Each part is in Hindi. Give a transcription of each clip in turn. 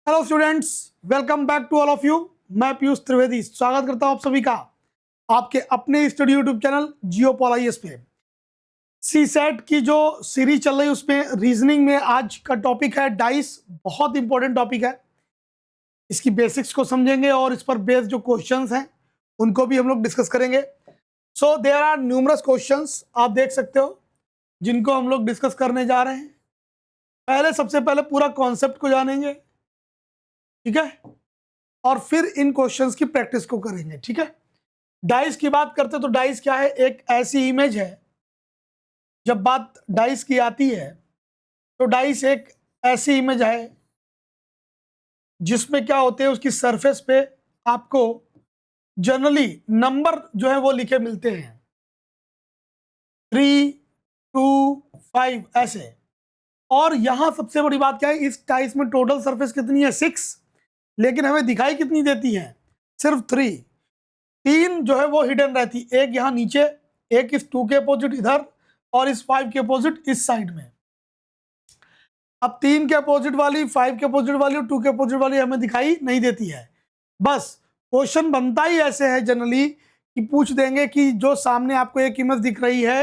Hello students, welcome back to all of you. मैं पीयूष त्रिवेदी स्वागत करता हूं आप सभी का आपके अपने स्टडी यूट्यूब चैनल जियोपॉल आईएएस पे। सी सेट की जो सीरीज चल रही है उसमें रीजनिंग में आज का टॉपिक है डाइस। बहुत इंपॉर्टेंट टॉपिक है। इसकी बेसिक्स को समझेंगे और इस पर बेस्ड जो क्वेश्चंस हैं उनको भी हम लोग डिस्कस करेंगे। So there are numerous questions, आप देख सकते हो, जिनको हम लोग डिस्कस करने जा रहे हैं। सबसे पहले पूरा कॉन्सेप्ट को जानेंगे, ठीक है, और फिर इन क्वेश्चंस की प्रैक्टिस को करेंगे, ठीक है। डाइस की बात करते तो डाइस क्या है? एक ऐसी इमेज है। जब बात डाइस की आती है तो डाइस एक ऐसी इमेज है जिसमें क्या होते हैं, उसकी सरफेस पे आपको जनरली नंबर जो है वो लिखे मिलते हैं, 3, 2, 5 ऐसे। और यहां सबसे बड़ी बात क्या है, इस डाइस में टोटल सरफेस कितनी है? 6, लेकिन हमें दिखाई कितनी देती है? सिर्फ 3। 3 जो है वो हिडन रहती, एक यहाँ नीचे, एक इस 2 के अपोजिट इधर, और इस 5 के अपोजिट इस साइड में। अब 3 के अपोजिट वाली, 5 के अपोजिट वाली और 2 के अपोजिट वाली हमें दिखाई नहीं देती है। बस क्वेश्चन बनता ही ऐसे है जनरली कि पूछ देंगे कि जो सामने आपको एक इमेज दिख रही है,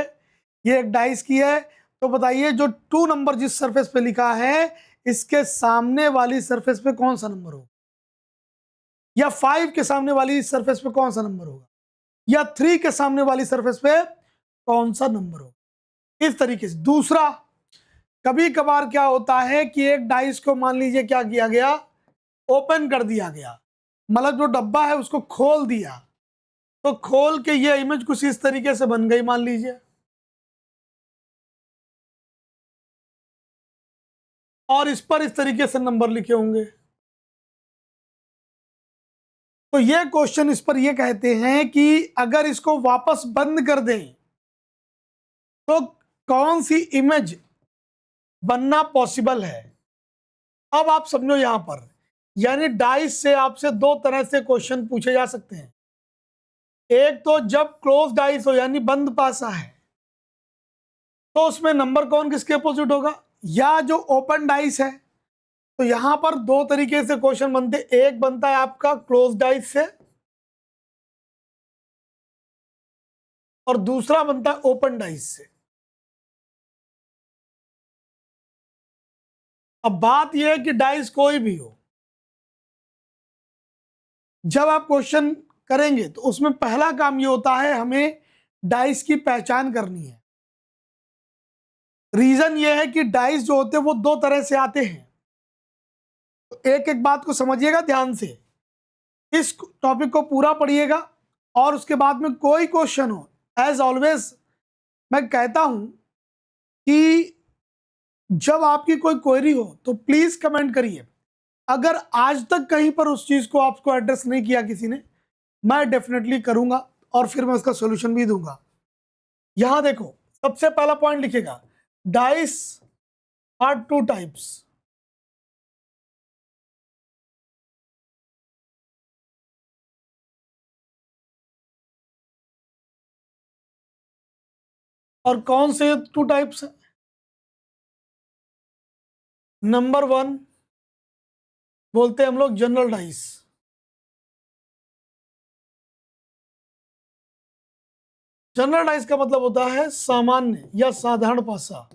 ये एक डाइस की है, तो बताइए जो 2 नंबर जिस सरफेस पे लिखा है इसके सामने वाली सरफेस पे कौन सा नंबर होगा, या 5 के सामने वाली सरफेस पे कौन सा नंबर होगा, या 3 के सामने वाली सरफेस पे कौन सा नंबर होगा। इस तरीके से। दूसरा, कभी कभार क्या होता है कि एक डाइस को मान लीजिए क्या किया गया, ओपन कर दिया गया, मतलब जो डब्बा है उसको खोल दिया, तो खोल के ये इमेज कुछ इस तरीके से बन गई मान लीजिए, और इस पर इस तरीके से नंबर लिखे होंगे। तो ये क्वेश्चन इस पर ये कहते हैं कि अगर इसको वापस बंद कर दें तो कौन सी इमेज बनना पॉसिबल है। अब आप समझो यहां पर, यानी डाइस से आपसे दो तरह से क्वेश्चन पूछे जा सकते हैं। एक तो जब क्लोज डाइस हो यानी बंद पासा है, तो उसमें नंबर कौन किसके अपोजिट होगा, या जो ओपन डाइस है, तो यहां पर दो तरीके से क्वेश्चन बनते। एक बनता है आपका क्लोज डाइस से, और दूसरा बनता है ओपन डाइस से। अब बात यह है कि डाइस कोई भी हो, जब आप क्वेश्चन करेंगे तो उसमें पहला काम यह होता है हमें डाइस की पहचान करनी है। रीजन यह है कि डाइस जो होते हैं वो दो तरह से आते हैं। तो एक एक बात को समझिएगा ध्यान से, इस टॉपिक को पूरा पढ़िएगा, और उसके बाद में कोई क्वेश्चन हो, एज ऑलवेज मैं कहता हूं कि जब आपकी कोई क्वेरी हो तो प्लीज कमेंट करिए। अगर आज तक कहीं पर उस चीज को आपको एड्रेस नहीं किया किसी ने, मैं डेफिनेटली करूंगा और फिर मैं उसका सॉल्यूशन भी दूंगा। यहां देखो, सबसे पहला पॉइंट लिखेगा, डाइस आर 2 टाइप्स। और कौन से 2 टाइप्स है? नंबर 1 बोलते हैं हम लोग जनरल डाइस। जनरल डाइस का मतलब होता है सामान्य या साधारण पासा।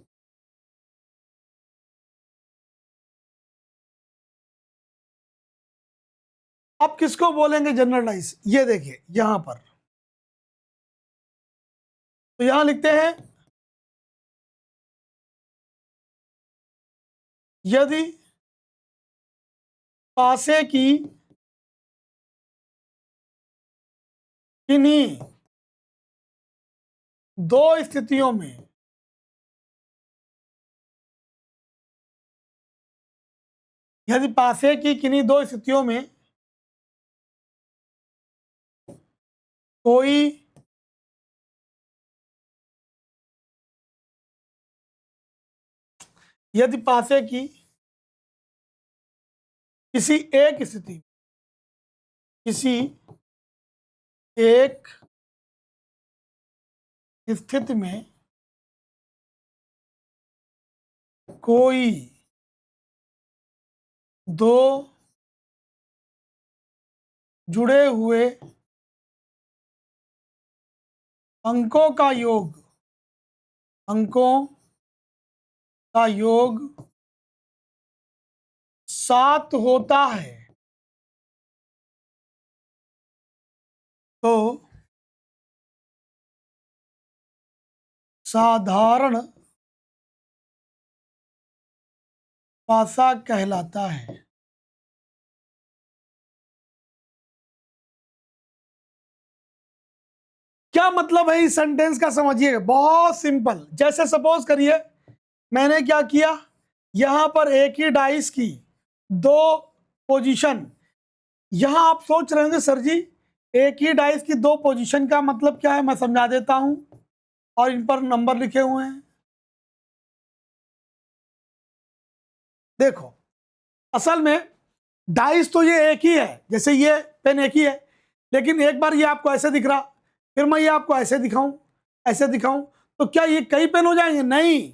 अब किसको बोलेंगे जनरल डाइस, ये देखिए यहां पर, तो यहां लिखते हैं, यदि पासे की किन्हीं दो स्थितियों में यदि पासे की किन्हीं दो स्थितियों में कोई यदि पासे की किसी एक स्थिति, किसी एक स्थिति में कोई दो जुड़े हुए अंकों का योग, अंकों का योग 7 होता है तो साधारण पासा कहलाता है। क्या मतलब है इस सेंटेंस का, समझिएगा, बहुत सिंपल। जैसे सपोज करिए मैंने क्या किया, यहां पर एक ही डाइस की 2 पोजीशन। यहां आप सोच रहे होंगे सर जी एक ही डाइस की 2 पोजीशन का मतलब क्या है, मैं समझा देता हूं और इन पर नंबर लिखे हुए हैं। देखो असल में डाइस तो ये एक ही है, जैसे ये पेन एक ही है, लेकिन एक बार ये आपको ऐसे दिख रहा, फिर मैं ये आपको ऐसे दिखाऊं, ऐसे दिखाऊं, तो क्या ये कई पेन हो जाएंगे? नहीं।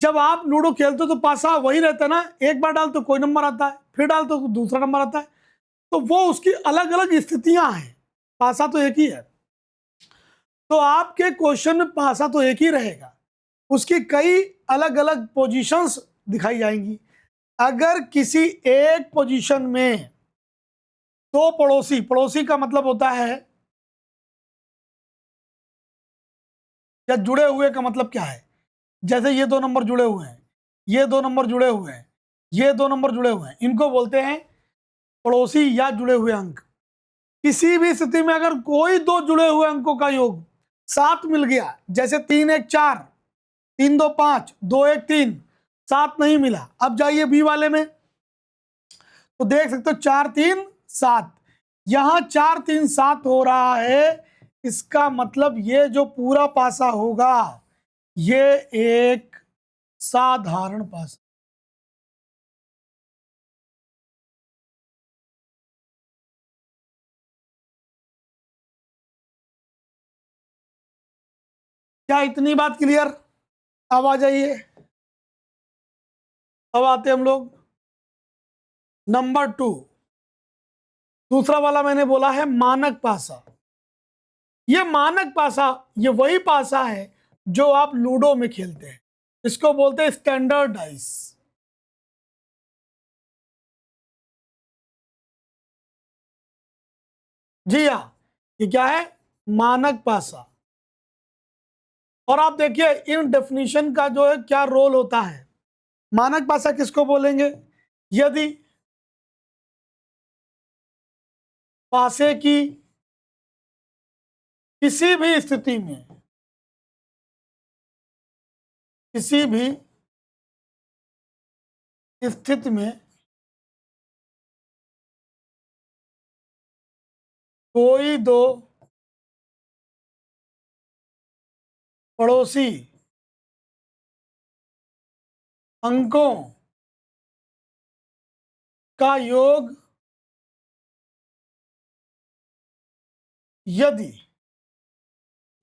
जब आप लूडो खेलते हो तो पासा वही रहता है ना, एक बार डाल तो कोई नंबर आता है, फिर डाल तो दूसरा नंबर आता है, तो वो उसकी अलग अलग स्थितियां हैं, पासा तो एक ही है। तो आपके क्वेश्चन में पासा तो एक ही रहेगा, उसकी कई अलग अलग पोजीशंस दिखाई जाएंगी। अगर किसी एक पोजीशन में 2 पड़ोसी, पड़ोसी का मतलब होता है, या जुड़े हुए का मतलब क्या है, जैसे ये 2 नंबर जुड़े हुए हैं, ये 2 नंबर जुड़े हुए हैं, ये 2 नंबर जुड़े हुए हैं, इनको बोलते हैं पड़ोसी या जुड़े हुए अंक। किसी भी स्थिति में अगर कोई 2 जुड़े हुए अंकों का योग 7 मिल गया, जैसे 3 1 4, 3 2 5, 2 1 3, 7 नहीं मिला, अब जाइए बी वाले में तो देख सकते हो 4 3 7, यहां 4 3 7 हो रहा है। इसका मतलब ये जो पूरा पासा होगा ये एक साधारण पासा। क्या इतनी बात क्लियर? अब आ जाइए, अब आते हम लोग नंबर 2। दूसरा वाला मैंने बोला है मानक पासा। ये मानक पासा, ये वही पासा है जो आप लूडो में खेलते हैं, इसको बोलते हैं स्टैंडर्ड डाइस। जी हाँ, ये क्या है, मानक पासा। और आप देखिए इन डेफिनेशन का जो है क्या रोल होता है। मानक पासा किसको बोलेंगे, यदि पासे की किसी भी स्थिति में, किसी भी स्थिति में कोई 2 पड़ोसी अंकों का योग यदि,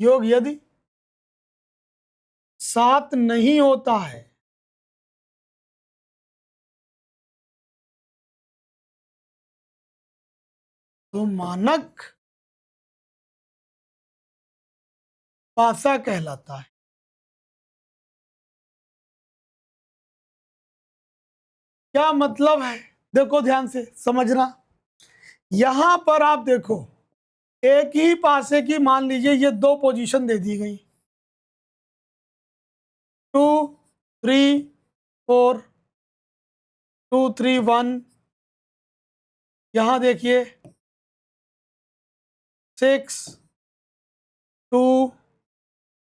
यदि 7 नहीं होता है तो मानक पासा कहलाता है। क्या मतलब है, देखो ध्यान से समझना। यहां पर आप देखो एक ही पासे की मान लीजिए ये 2 पोजीशन दे दी गई, 2 3 4, 2 3 1, यहां देखिए 6 2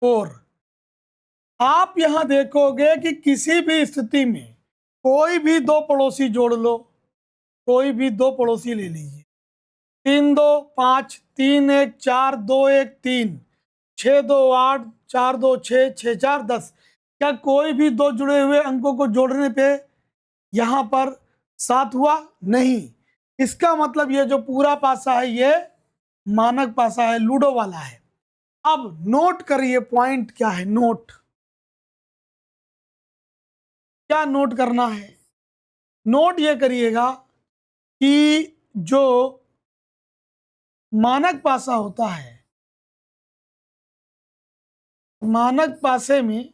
4। आप यहां देखोगे कि किसी भी स्थिति में कोई भी 2 पड़ोसी जोड़ लो, कोई भी 2 पड़ोसी ले लीजिए, 3 2 5, 3 1 4, 2 1 3, 6 2 8, 4 2 6, 6 4 10। क्या कोई भी 2 जुड़े हुए अंकों को जोड़ने पे यहां पर 7 हुआ? नहीं। इसका मतलब ये जो पूरा पासा है ये मानक पासा है, लूडो वाला है। अब नोट करिए पॉइंट क्या है, नोट क्या नोट करना है, नोट ये करिएगा कि जो मानक पासा होता है, मानक पासे में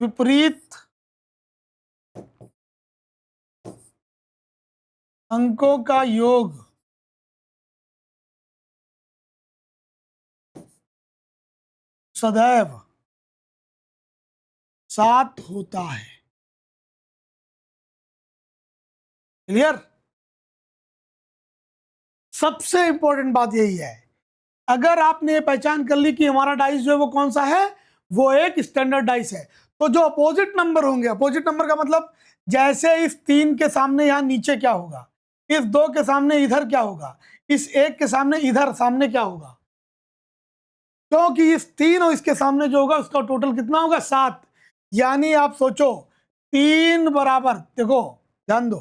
विपरीत अंकों का योग सदैव 7 होता है। क्लियर? सबसे इंपॉर्टेंट बात यही है, अगर आपने ये पहचान कर ली कि हमारा डाइस जो है वो कौन सा है, वो एक स्टैंडर्ड डाइस है, तो जो अपोजिट नंबर होंगे, अपोजिट नंबर का मतलब जैसे इस 3 के सामने यहां नीचे क्या होगा, इस 2 के सामने इधर क्या होगा, इस 1 के सामने इधर सामने क्या होगा, क्योंकि इस 3 और इसके सामने जो होगा उसका टोटल कितना होगा, 7। यानी आप सोचो 3 बराबर, देखो ध्यान दो,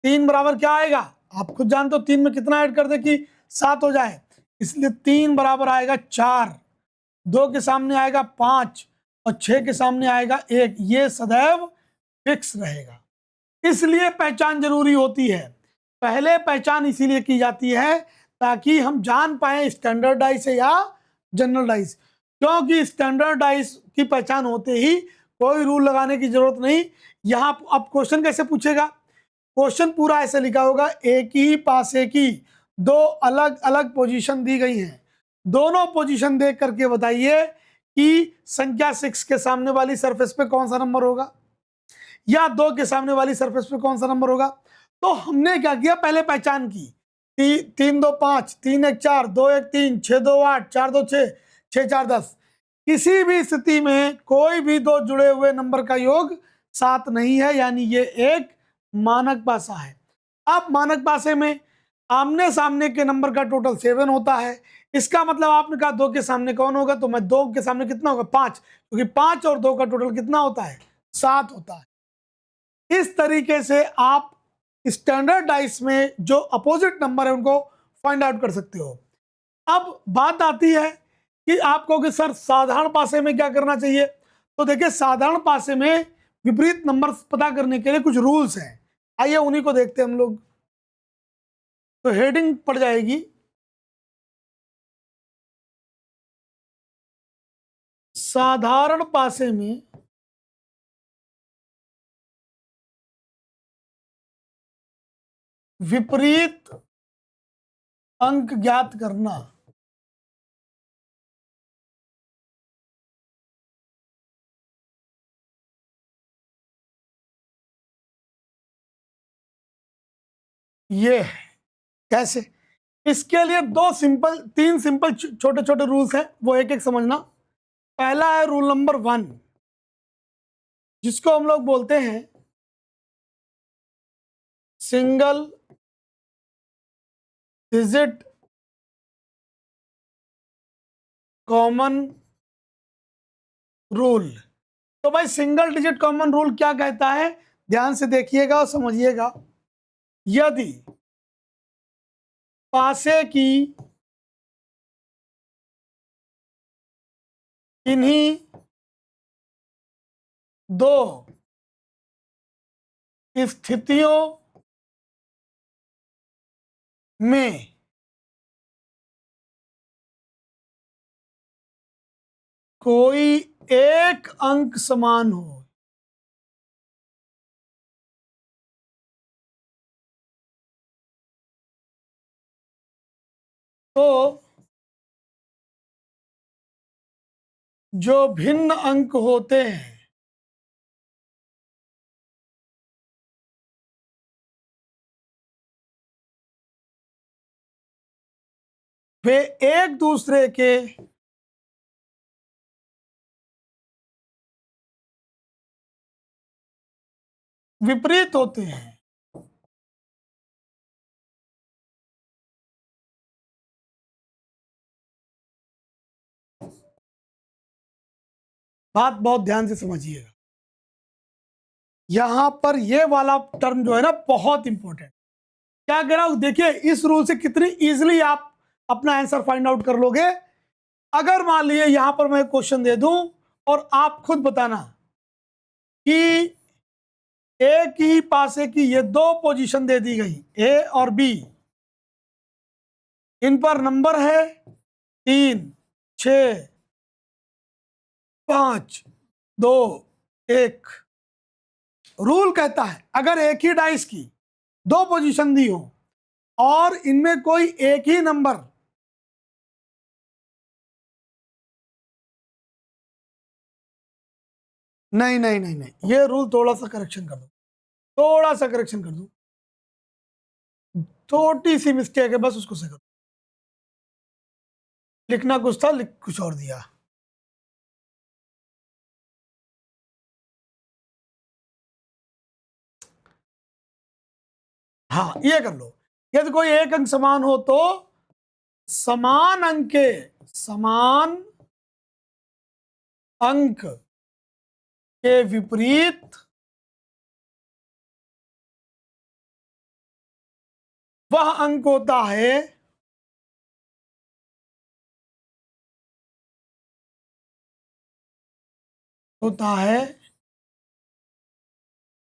3 बराबर क्या आएगा, आप खुद जानते हो 3 में कितना ऐड कर दे कि 7 हो जाए, इसलिए 3 बराबर आएगा 4, 2 के सामने आएगा 5 और 6 के सामने आएगा 1। ये सदैव फिक्स रहेगा, इसलिए पहचान जरूरी होती है। पहले पहचान इसीलिए की जाती है ताकि हम जान पाए स्टैंडर्ड डाइस है या जनरल डाइस, क्योंकि स्टैंडर्ड डाइस की पहचान होते ही कोई रूल लगाने की जरूरत नहीं। यहाँ अब क्वेश्चन कैसे पूछेगा, क्वेश्चन पूरा ऐसे लिखा होगा, एक ही पासे की 2 अलग अलग पोजीशन दी गई हैं, दोनों पोजीशन देख करके बताइए कि संख्या 6 के सामने वाली सरफेस पे कौन सा नंबर होगा या 2 के सामने वाली सरफेस पे कौन सा नंबर होगा। तो हमने क्या किया, पहले पहचान की, 3 2 5, 3 1 4, 2 1 3, 6 2 8, 4 2 6, 6 4 10। किसी भी स्थिति में कोई भी 2 जुड़े हुए नंबर का योग 7 नहीं है, यानी ये एक मानक पासा है। अब मानक पासे में आमने सामने के नंबर का टोटल 7 होता है, इसका मतलब आपने कहा 2 के सामने कौन होगा, तो मैं 2 के सामने कितना होगा, 5, क्योंकि 5 और 2 का टोटल कितना होता है, 7 होता है। इस तरीके से आप स्टैंडर्ड डाइस में जो अपोजिट नंबर है उनको फाइंड आउट कर सकते हो। अब बात आती है कि आप कहोगे सर साधारण पासे में क्या करना चाहिए, तो देखिए साधारण पासे में विपरीत नंबर पता करने के लिए कुछ रूल्स हैं, आइए उन्हीं को देखते हैं हम लोग। तो हेडिंग पड़ जाएगी साधारण पासे में विपरीत अंक ज्ञात करना। ये कैसे, इसके लिए तीन सिंपल छोटे छोटे रूल्स हैं, वो एक एक समझना। पहला है रूल नंबर 1, जिसको हम लोग बोलते हैं सिंगल डिजिट कॉमन रूल। तो भाई सिंगल डिजिट कॉमन रूल क्या कहता है, ध्यान से देखिएगा और समझिएगा। यदि पासे की इन्हीं 2 स्थितियों में कोई एक अंक समान हो, तो जो भिन्न अंक होते हैं वे एक दूसरे के विपरीत होते हैं। बात बहुत ध्यान से समझिएगा, यहां पर ये वाला टर्म जो है ना बहुत इंपॉर्टेंट। क्या कह रहा हूं, देखिए इस रूल से कितनी इजीली आप अपना आंसर फाइंड आउट कर लोगे। अगर मान लीजिए यहां पर मैं क्वेश्चन दे दूं और आप खुद बताना कि ए की पासे की ये दो पोजीशन दे दी गई, ए और बी, इन पर नंबर है 3, 6, 5, 2, 1। रूल कहता है अगर एक ही डाइस की दो पोजीशन दी हो और इनमें कोई एक ही नंबर नहीं नहीं नहीं नहीं, ये रूल थोड़ा सा करेक्शन कर दो, थोड़ा सा करेक्शन कर दो, छोटी सी मिस्टेक है बस, उसको से करो। लिखना कुछ था, लिख कुछ और दिया। हाँ ये कर लो। यदि कोई एक अंक समान हो तो समान अंक के विपरीत वह अंक होता है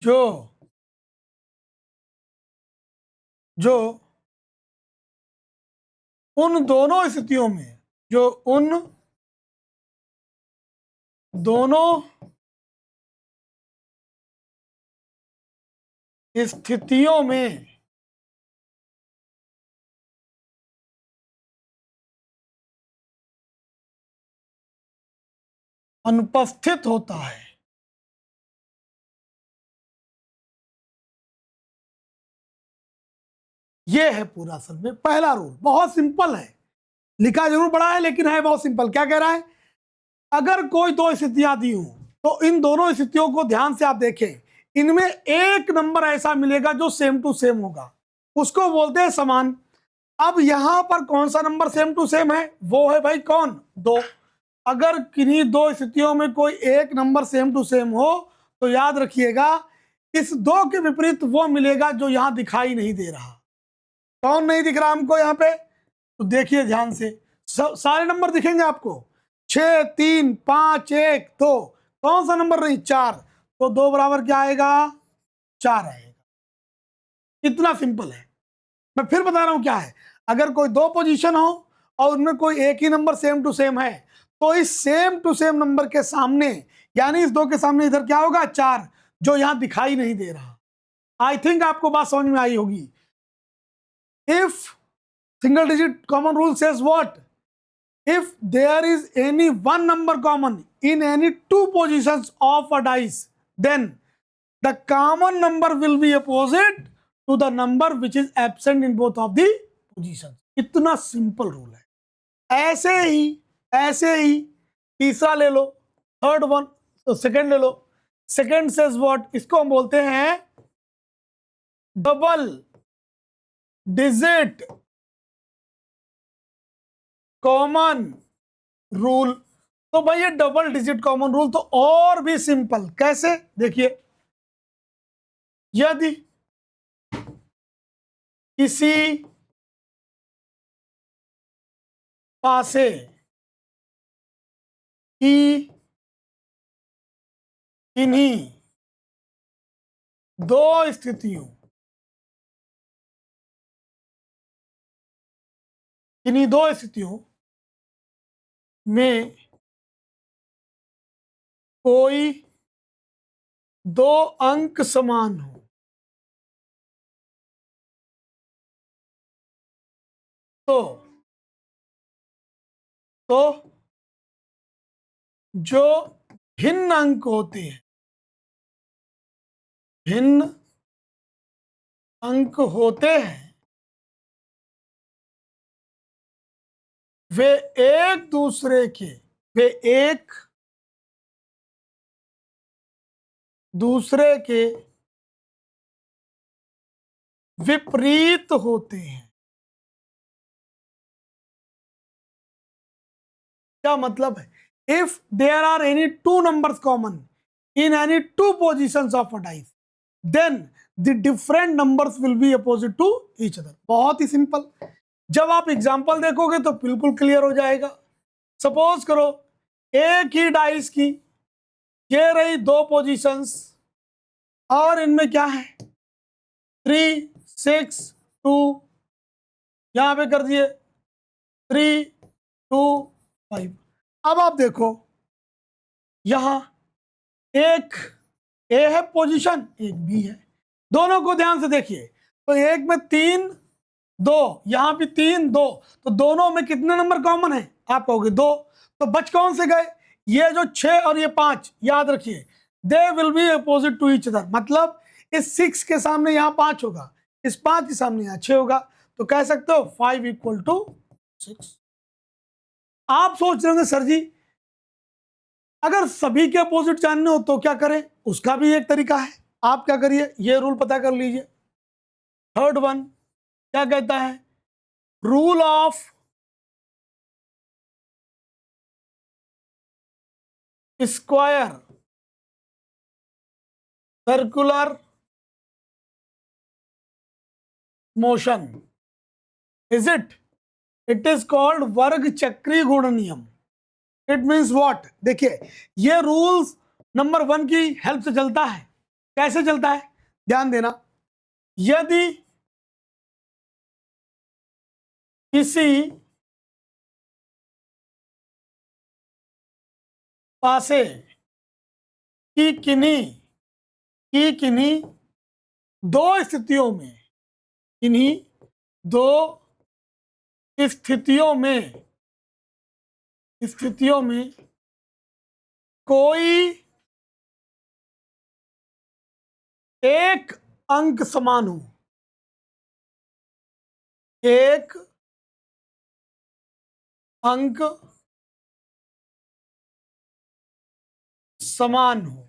जो उन दोनों स्थितियों में, जो उन दोनों स्थितियों में अनुपस्थित होता है। ये है पूरा असल में पहला रूल। बहुत सिंपल है, लिखा जरूर बड़ा है लेकिन है बहुत सिंपल। क्या कह रहा है? अगर कोई दो स्थितियां दी हो तो इन दोनों स्थितियों को ध्यान से आप देखें, इनमें एक नंबर ऐसा मिलेगा जो सेम टू सेम होगा, उसको बोलते हैं समान। अब यहां पर कौन सा नंबर सेम टू सेम है? वो है भाई कौन? 2। अगर किन्हीं दो स्थितियों में कोई एक नंबर सेम टू सेम हो तो याद रखिएगा इस 2 के विपरीत वो मिलेगा जो यहां दिखाई नहीं दे रहा। कौन नहीं दिख रहा हमको यहाँ पे? तो देखिए ध्यान से, सारे नंबर दिखेंगे आपको, 6, 3, 5, 1, 2। कौन सा नंबर नहीं? 4। तो 2 बराबर क्या आएगा? 4 आएगा। इतना सिंपल है। मैं फिर बता रहा हूं क्या है। अगर कोई दो पोजीशन हो और उनमें कोई एक ही नंबर सेम टू सेम है तो इस सेम टू सेम नंबर के सामने, यानी इस 2 के सामने इधर क्या होगा? 4, जो यहां दिखाई नहीं दे रहा। आई थिंक आपको बात समझ में आई होगी। If single digit common rule says what? If there is any one number common in any two positions of a dice, then the common number will be opposite to the number which is absent in both of the positions. इतना सिंपल रूल है। ऐसे ही तीसरा ले लो, थर्ड वन, तो सेकंड ले लो। Second says what? इसको हम बोलते हैं डबल डिजिट कॉमन रूल। तो भाई ये डबल डिजिट कॉमन रूल तो और भी सिंपल। कैसे? देखिए, यदि किसी पासे की इन्हीं दो स्थितियों में कोई दो अंक समान हो तो जो भिन्न अंक होते हैं, वे एक दूसरे के विपरीत होते हैं। क्या मतलब है? If there are any two numbers common in any two positions of a dice, then the different numbers will be opposite to each other. बहुत ही सिंपल। जब आप एग्जाम्पल देखोगे तो बिल्कुल क्लियर हो जाएगा। सपोज करो एक ही डाइस की ये रही दो पोजीशंस, और इनमें क्या है 3 6 2, यहां पे कर दिए 3 2 5। अब आप देखो यहां एक ए है पोजीशन, एक बी है, दोनों को ध्यान से देखिए। तो एक में 3 2, यहां भी 3 2, तो दोनों में कितने नंबर कॉमन है आप कहोगे 2, तो बच कौन से गए, ये जो 6 और ये 5, याद रखिए they will be opposite to each other, मतलब इस 6 के सामने यहां 5 होगा, इस 5 के सामने यहां 6 होगा, तो कह सकते हो 5 इक्वल टू 6। आप सोच रहे होंगे सर जी अगर सभी के अपोजिट जानने हो तो क्या करें, उसका भी एक तरीका है। आप क्या करिए, ये रूल पता कर लीजिए। थर्ड वन क्या कहता है, rule of square circular motion, is it is called वर्ग चक्री गुण नियम। इट मीन्स व्हाट, देखिए ये रूल्स नंबर 1 की हेल्प से चलता है। कैसे चलता है ध्यान देना, यदि किसी पासे की किन्हीं दो स्थितियों में, किन्हीं दो स्थितियों में कोई एक अंक समान हो, एक अंक समान हो,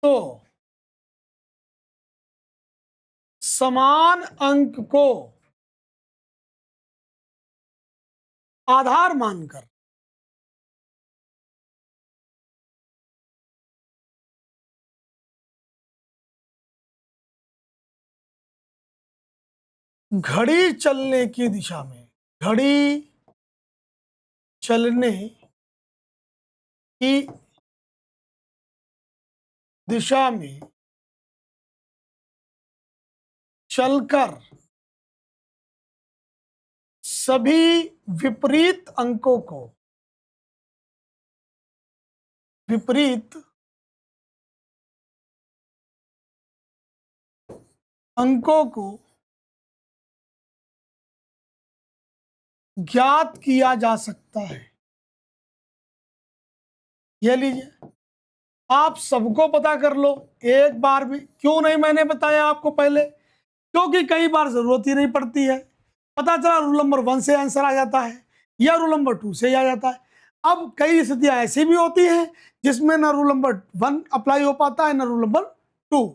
तो समान अंक को आधार मानकर घड़ी चलने की दिशा में, घड़ी चलने की दिशा में चलकर सभी विपरीत अंकों को, विपरीत अंकों को ज्ञात किया जा सकता है। ये लीजिए आप सबको पता कर लो एक बार में, क्यों नहीं मैंने बताया आपको पहले, क्योंकि कई बार जरूरत ही नहीं पड़ती है, पता चला रूल नंबर 1 से आंसर आ जाता है या रूल नंबर 2 से आ जाता है। अब कई स्थितियां ऐसी भी होती हैं जिसमें ना रूल नंबर 1 अप्लाई हो पाता है ना रूल नंबर 2,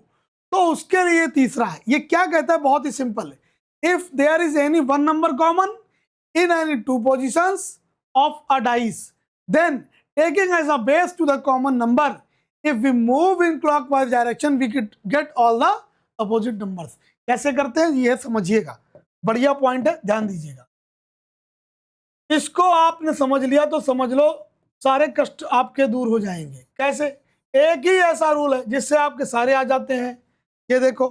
तो उसके लिए तीसरा है। ये क्या कहता है, बहुत ही सिंपल है, if there is any one number common in any two positions of a dice, then taking as a base to the common number, if we move in clockwise direction we could get all the opposite numbers। कैसे करते हैं ये समझिएगा, बढ़िया पॉइंट है, ध्यान दीजिएगा। इसको आपने समझ लिया तो समझ लो सारे कष्ट आपके दूर हो जाएंगे। कैसे, एक ही ऐसा रूल है जिससे आपके सारे आ जाते हैं। ये देखो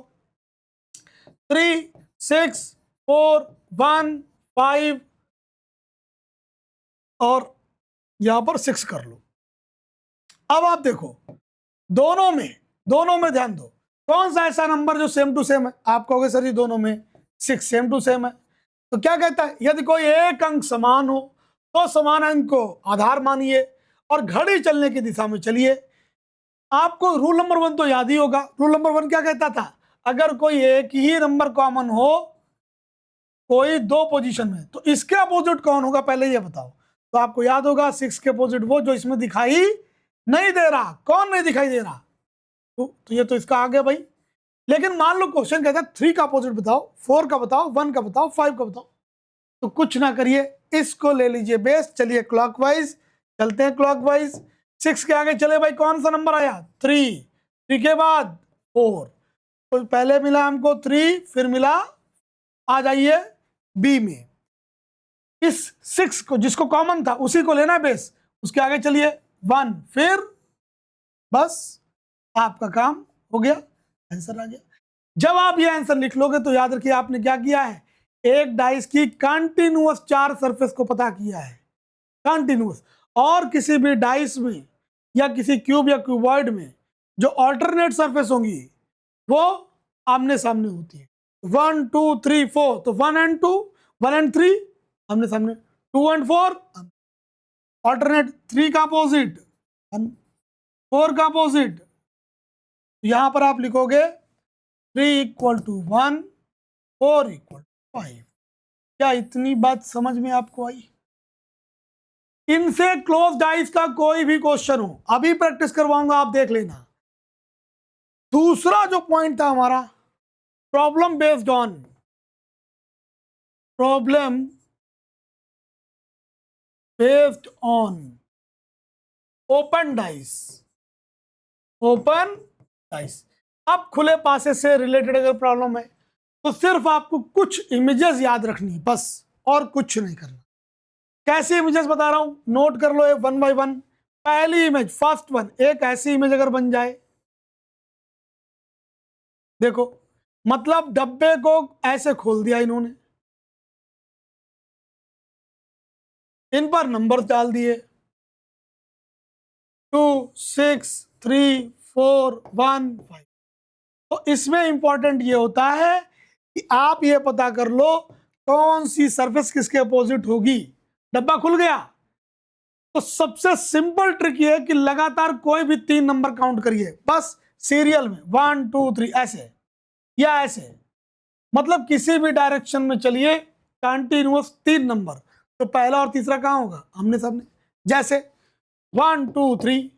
3 6 4 1 5 और यहां पर 6 कर लो। अब आप देखो दोनों में ध्यान दो, कौन सा ऐसा नंबर जो सेम टू सेम है, आप कहोगे सर जी दोनों में 6 सेम टू सेम है, तो क्या कहता है, यदि कोई एक अंक समान हो तो समान अंक को आधार मानिए और घड़ी चलने की दिशा में चलिए। आपको रूल नंबर 1 तो याद ही होगा, रूल नंबर 1 क्या कहता था, अगर कोई एक ही नंबर कॉमन हो कोई दो पोजीशन में तो इसके अपोजिट कौन होगा, पहले ये बताओ। तो आपको याद होगा 6 के अपोजिट वो जो इसमें दिखाई नहीं दे रहा, कौन नहीं दिखाई दे रहा, तो ये तो इसका आ गया भाई। लेकिन मान लो क्वेश्चन कहता है 3 का अपोजिट बताओ, 4 का बताओ, 1 का बताओ, 5 का बताओ, तो कुछ ना करिए इसको ले लीजिए बेस, चलिए क्लॉकवाइज चलते हैं, क्लॉकवाइज 6 के आगे चले भाई, कौन सा नंबर आया 3, 3 के बाद 4, तो पहले मिला हमको 3, फिर मिला, आ जाइए बी में, इस 6 को जिसको कॉमन था उसी को लेना बेस, उसके आगे चलिए 1, फिर बस आपका काम हो गया, आंसर आ गया। जब आप ये आंसर लिख लोगे तो याद रखिए आपने क्या किया है, एक डाइस की कंटिन्यूअस 4 सरफेस को पता किया है, कंटिन्यूअस। और किसी भी डाइस में या किसी क्यूब या क्यूबॉइड में जो ऑल्टरनेट सरफेस होंगी वो आमने सामने होती है। 1 2 3 4, तो 1 एंड 2, 1 एंड 3 आमने सामने, 2 एंड 4 ऑल्टरनेट, 3 का अपोजिट 1, 4 का अपोजिट। यहां पर आप लिखोगे 3 इक्वल टू 1, 4 इक्वल टू 5। क्या इतनी बात समझ में आपको आई? इनसे क्लोज डाइस का कोई भी क्वेश्चन हो, अभी प्रैक्टिस करवाऊंगा, आप देख लेना। दूसरा जो पॉइंट था हमारा, problem based on open dice, open dice. अब खुले पासे से रिलेटेड अगर प्रॉब्लम है तो सिर्फ आपको कुछ इमेजेस याद रखनी बस, और कुछ नहीं करना। कैसी इमेजेस बता रहा हूं, नोट कर लो 1 बाय 1। पहली इमेज, फर्स्ट वन, एक ऐसी इमेज अगर बन जाए, देखो मतलब डब्बे को ऐसे खोल दिया इन्होंने, इन पर नंबर डाल दिए 2 6 3 4 1 5। तो इसमें इंपॉर्टेंट ये होता है कि आप ये पता कर लो कौन सी सरफेस किसके अपोजिट होगी। डब्बा खुल गया तो सबसे सिंपल ट्रिक ये है कि लगातार कोई भी 3 नंबर काउंट करिए, बस सीरियल में 1 2 3 ऐसे या ऐसे, मतलब किसी भी डायरेक्शन में चलिए, कंटिन्यूअस 3 नंबर। तो पहला और तीसरा कहां होगा, आमने सामने। जैसे 1 2 3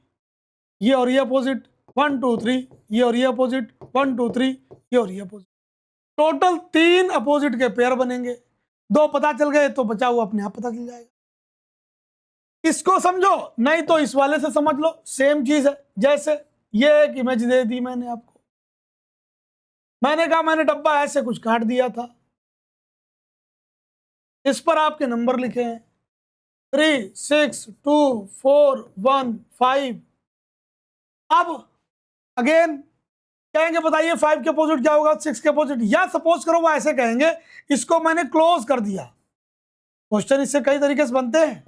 ये और ये अपोजिट, 1 2 3 ये और ये अपोजिट, 1 2 3 ये और ये अपोजिट। टोटल 3 अपोजिट के पेयर बनेंगे। 2 पता चल गए तो बचा हुआ अपने आप पता चल जाएगा। इसको समझो, नहीं तो इस वाले से समझ लो, सेम चीज है। जैसे ये एक इमेज दे दी मैंने आपको, मैंने कहा मैंने डब्बा ऐसे कुछ काट दिया था, इस पर आपके नंबर लिखे हैं 3 6 2 4 1 5। अब अगेन कहेंगे बताइए 5 के अपोजिट क्या होगा, 6 के अपोजिट, या सपोज करो वो ऐसे कहेंगे इसको मैंने क्लोज कर दिया। क्वेश्चन इससे कई तरीके से बनते हैं,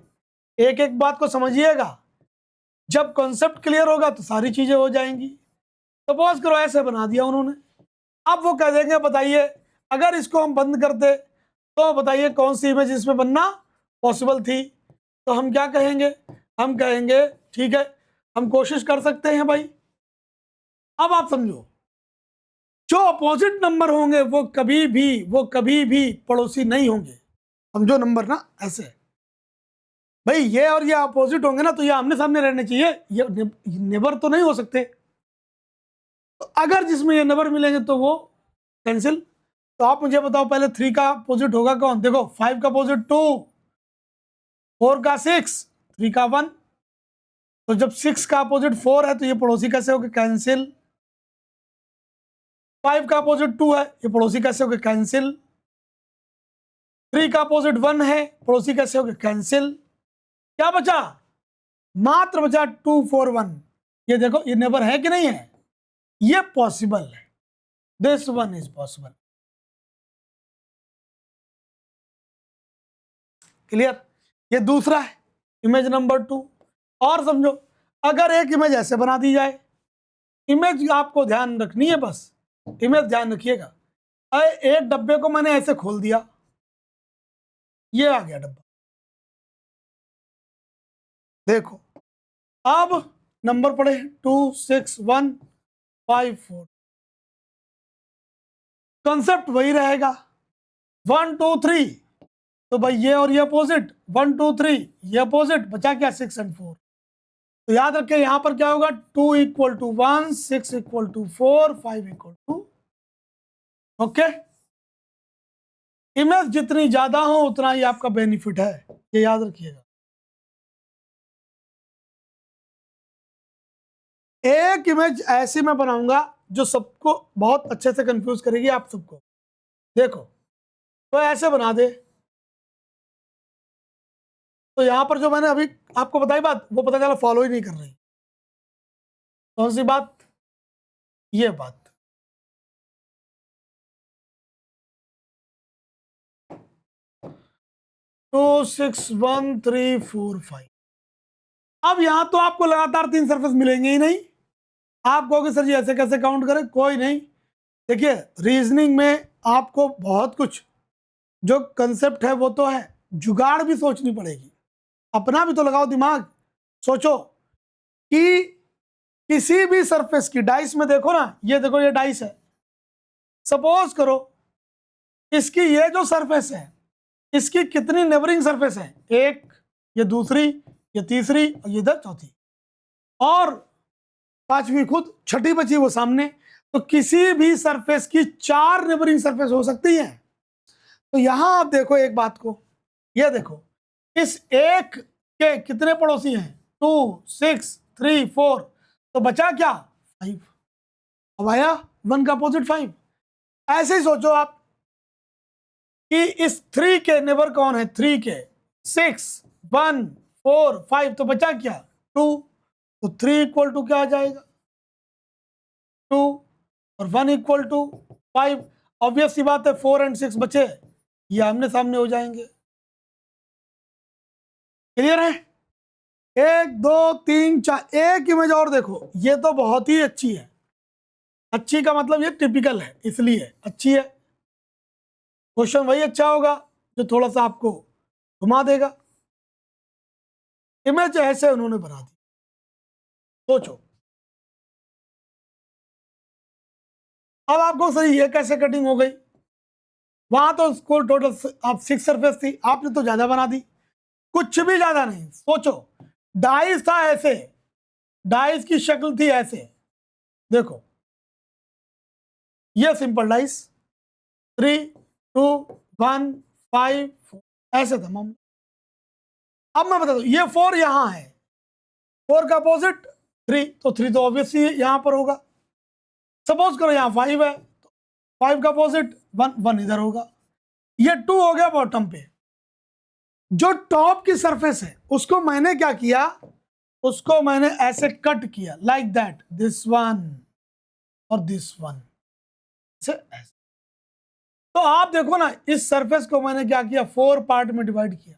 एक एक बात को समझिएगा। जब कॉन्सेप्ट क्लियर होगा तो सारी चीजें हो जाएंगी। सपोज करो ऐसे बना दिया उन्होंने, अब वो कह देंगे बताइए अगर इसको हम बंद करते तो बताइए कौन सी इमेज इसमें बनना पॉसिबल थी। तो हम क्या कहेंगे, हम कहेंगे ठीक है हम कोशिश कर सकते हैं भाई। अब आप समझो, जो अपोजिट नंबर होंगे वो कभी भी पड़ोसी नहीं होंगे। समझो नंबर ना ऐसे, भाई ये और ये अपोजिट होंगे ना तो ये आमने सामने रहने चाहिए, ये नेबर तो नहीं हो सकते। तो अगर जिसमें ये नेबर मिलेंगे तो वो कैंसिल। तो आप मुझे बताओ पहले 3 का अपोजिट होगा कौन, देखो 5 का अपोजिट 2, 4 का 6, 3 का 1। तो जब 6 का अपोजिट 4 है तो ये पड़ोसी कैसे हो गए, कैंसिल। 5 का अपोजिट 2 है, ये पड़ोसी कैसे हो गए, कैंसिल। 3 का अपोजिट 1 है, पड़ोसी कैसे हो गए, कैंसिल। क्या बचा, मात्र बचा 2 4 1। ये देखो ये नेबर है कि नहीं है, ये पॉसिबल है, this one is possible. Clear, ये दूसरा है इमेज नंबर 2। और समझो अगर एक इमेज ऐसे बना दी जाए, इमेज आपको ध्यान रखनी है, बस इमेज ध्यान रखिएगा। एक डब्बे को मैंने ऐसे खोल दिया, ये आ गया डब्बा, देखो अब नंबर पड़े 2 6 1 5 4। कॉन्सेप्ट वही रहेगा 1 2 3, तो भाई ये और ये अपोजिट, 1 2 3 ये अपोजिट, बचा क्या 6 एंड 4। तो याद रखें यहां पर क्या होगा, 2 equal to 1, 6 equal to 4, 5 equal to. Okay, image जितनी ज्यादा हो उतना ही आपका बेनिफिट है, ये याद रखिएगा। एक इमेज ऐसी मैं बनाऊंगा जो सबको बहुत अच्छे से कंफ्यूज करेगी आप सबको। देखो तो ऐसे बना दे, तो यहां पर जो मैंने अभी आपको बताई बात वो पता चला फॉलो ही नहीं कर रही। कौन सी बात, ये बात। 2 6 1 3 4 5। अब यहां तो आपको लगातार 3 सरफेस मिलेंगे ही नहीं। आप कहोगे सर जी ऐसे कैसे काउंट करें? कोई नहीं, देखिए रीजनिंग में आपको बहुत कुछ जो कंसेप्ट है वो तो है, जुगाड़ भी सोचनी पड़ेगी, अपना भी तो लगाओ दिमाग। सोचो कि किसी भी सरफेस की डाइस में देखो ना, ये देखो ये डाइस है, सपोज करो इसकी ये जो सरफेस है इसकी कितनी नेबरिंग सरफेस है? एक, ये दूसरी, ये तीसरी और ये इधर चौथी, और पांचवी खुद, छठी बची वो सामने। तो किसी भी सरफेस की 4 नेबरिंग सरफेस हो सकती है। तो यहां आप देखो एक बात को, ये देखो इस एक के कितने पड़ोसी हैं? 2 6 3 4, तो बचा क्या? 5। अब आया 1 का अपोजिट 5। ऐसे ही सोचो आप कि इस 3 के नेबर कौन है? 3 के 6 1 4 5, तो बचा क्या? 2। तो 3 इक्वल टू क्या आ जाएगा? 2, और 1 इक्वल टू 5। ऑब्वियस सी बात है 4 और 6 बचे, ये आमने सामने हो जाएंगे। क्लियर है? 1 2 3 4, एक इमेज और देखो, ये तो बहुत ही अच्छी है। अच्छी का मतलब ये टिपिकल है, इसलिए अच्छी है। क्वेश्चन वही अच्छा होगा जो थोड़ा सा आपको घुमा देगा। इमेज ऐसे उन्होंने बना दी, सोचो। अब आपको सही ये कैसे कटिंग हो गई? वहां तो स्कोर टोटल आप 6 सरफेस थी, आपने तो ज्यादा बना दी। कुछ भी ज्यादा नहीं, सोचो डाइस था ऐसे, डाइस की शक्ल थी ऐसे, देखो ये सिंपल डाइस 3 2 1 5 4 ऐसे था मामला। अब मैं बता दूं ये 4 यहां है, 4 का अपोजिट 3, तो 3 तो ऑब्वियसली यहां पर होगा। सपोज करो यहां 5 है, तो 5 का अपोजिट 1, 1 इधर होगा। ये 2 हो गया बॉटम पे। जो टॉप की सरफेस है उसको मैंने क्या किया? उसको मैंने ऐसे कट किया, लाइक दैट, दिस वन और दिस वन, ऐसे। तो आप देखो ना इस सरफेस को मैंने क्या किया? 4 पार्ट में डिवाइड किया,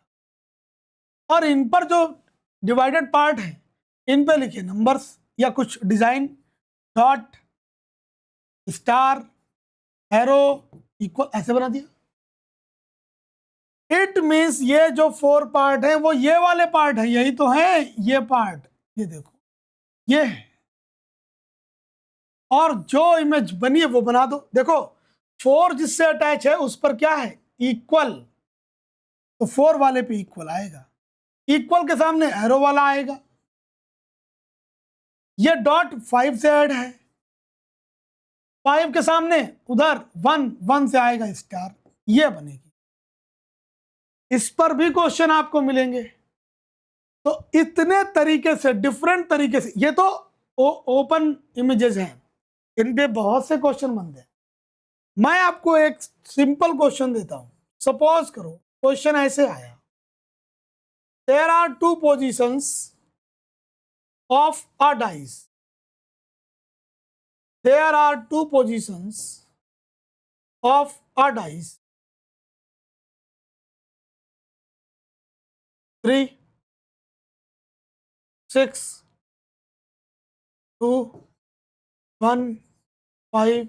और इन पर जो डिवाइडेड पार्ट है इन पे लिखे नंबर्स या कुछ design, dot, star, arrow, equal, ऐसे बना दिया। इट मीन्स ये जो 4 पार्ट है वो ये वाले पार्ट है, यही तो है ये पार्ट, ये देखो ये है। और जो इमेज बनी है वो बना दो। देखो 4 जिससे अटैच है उस पर क्या है? इक्वल, तो 4 वाले पे इक्वल आएगा, इक्वल के सामने एरो वाला आएगा। ये डॉट 5 से ऐड है, 5 के सामने उधर 1, 1 से आएगा स्टार, ये बनेगी। इस पर भी क्वेश्चन आपको मिलेंगे। तो इतने तरीके से, डिफरेंट तरीके से, ये तो ओपन इमेजेस हैं, इन पे बहुत से क्वेश्चन बनते हैं। मैं आपको एक सिंपल क्वेश्चन देता हूं। सपोज करो क्वेश्चन ऐसे आया, there are 2 positions of a dice, there are 2 positions of a dice, 3 6 2 1 5,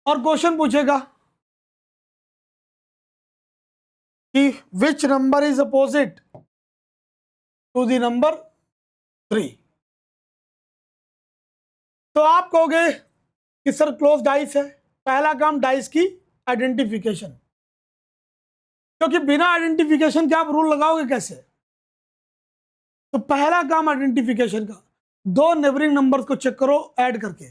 और क्वेश्चन पूछेगा कि which number is opposite to the number 3। तो आप कहोगे कि सर क्लोज डाइस है, पहला काम डाइस की आइडेंटिफिकेशन, क्योंकि बिना आइडेंटिफिकेशन के आप रूल लगाओगे कैसे? तो पहला काम आइडेंटिफिकेशन का, 2 नेबरिंग नंबर्स को चेक करो ऐड करके,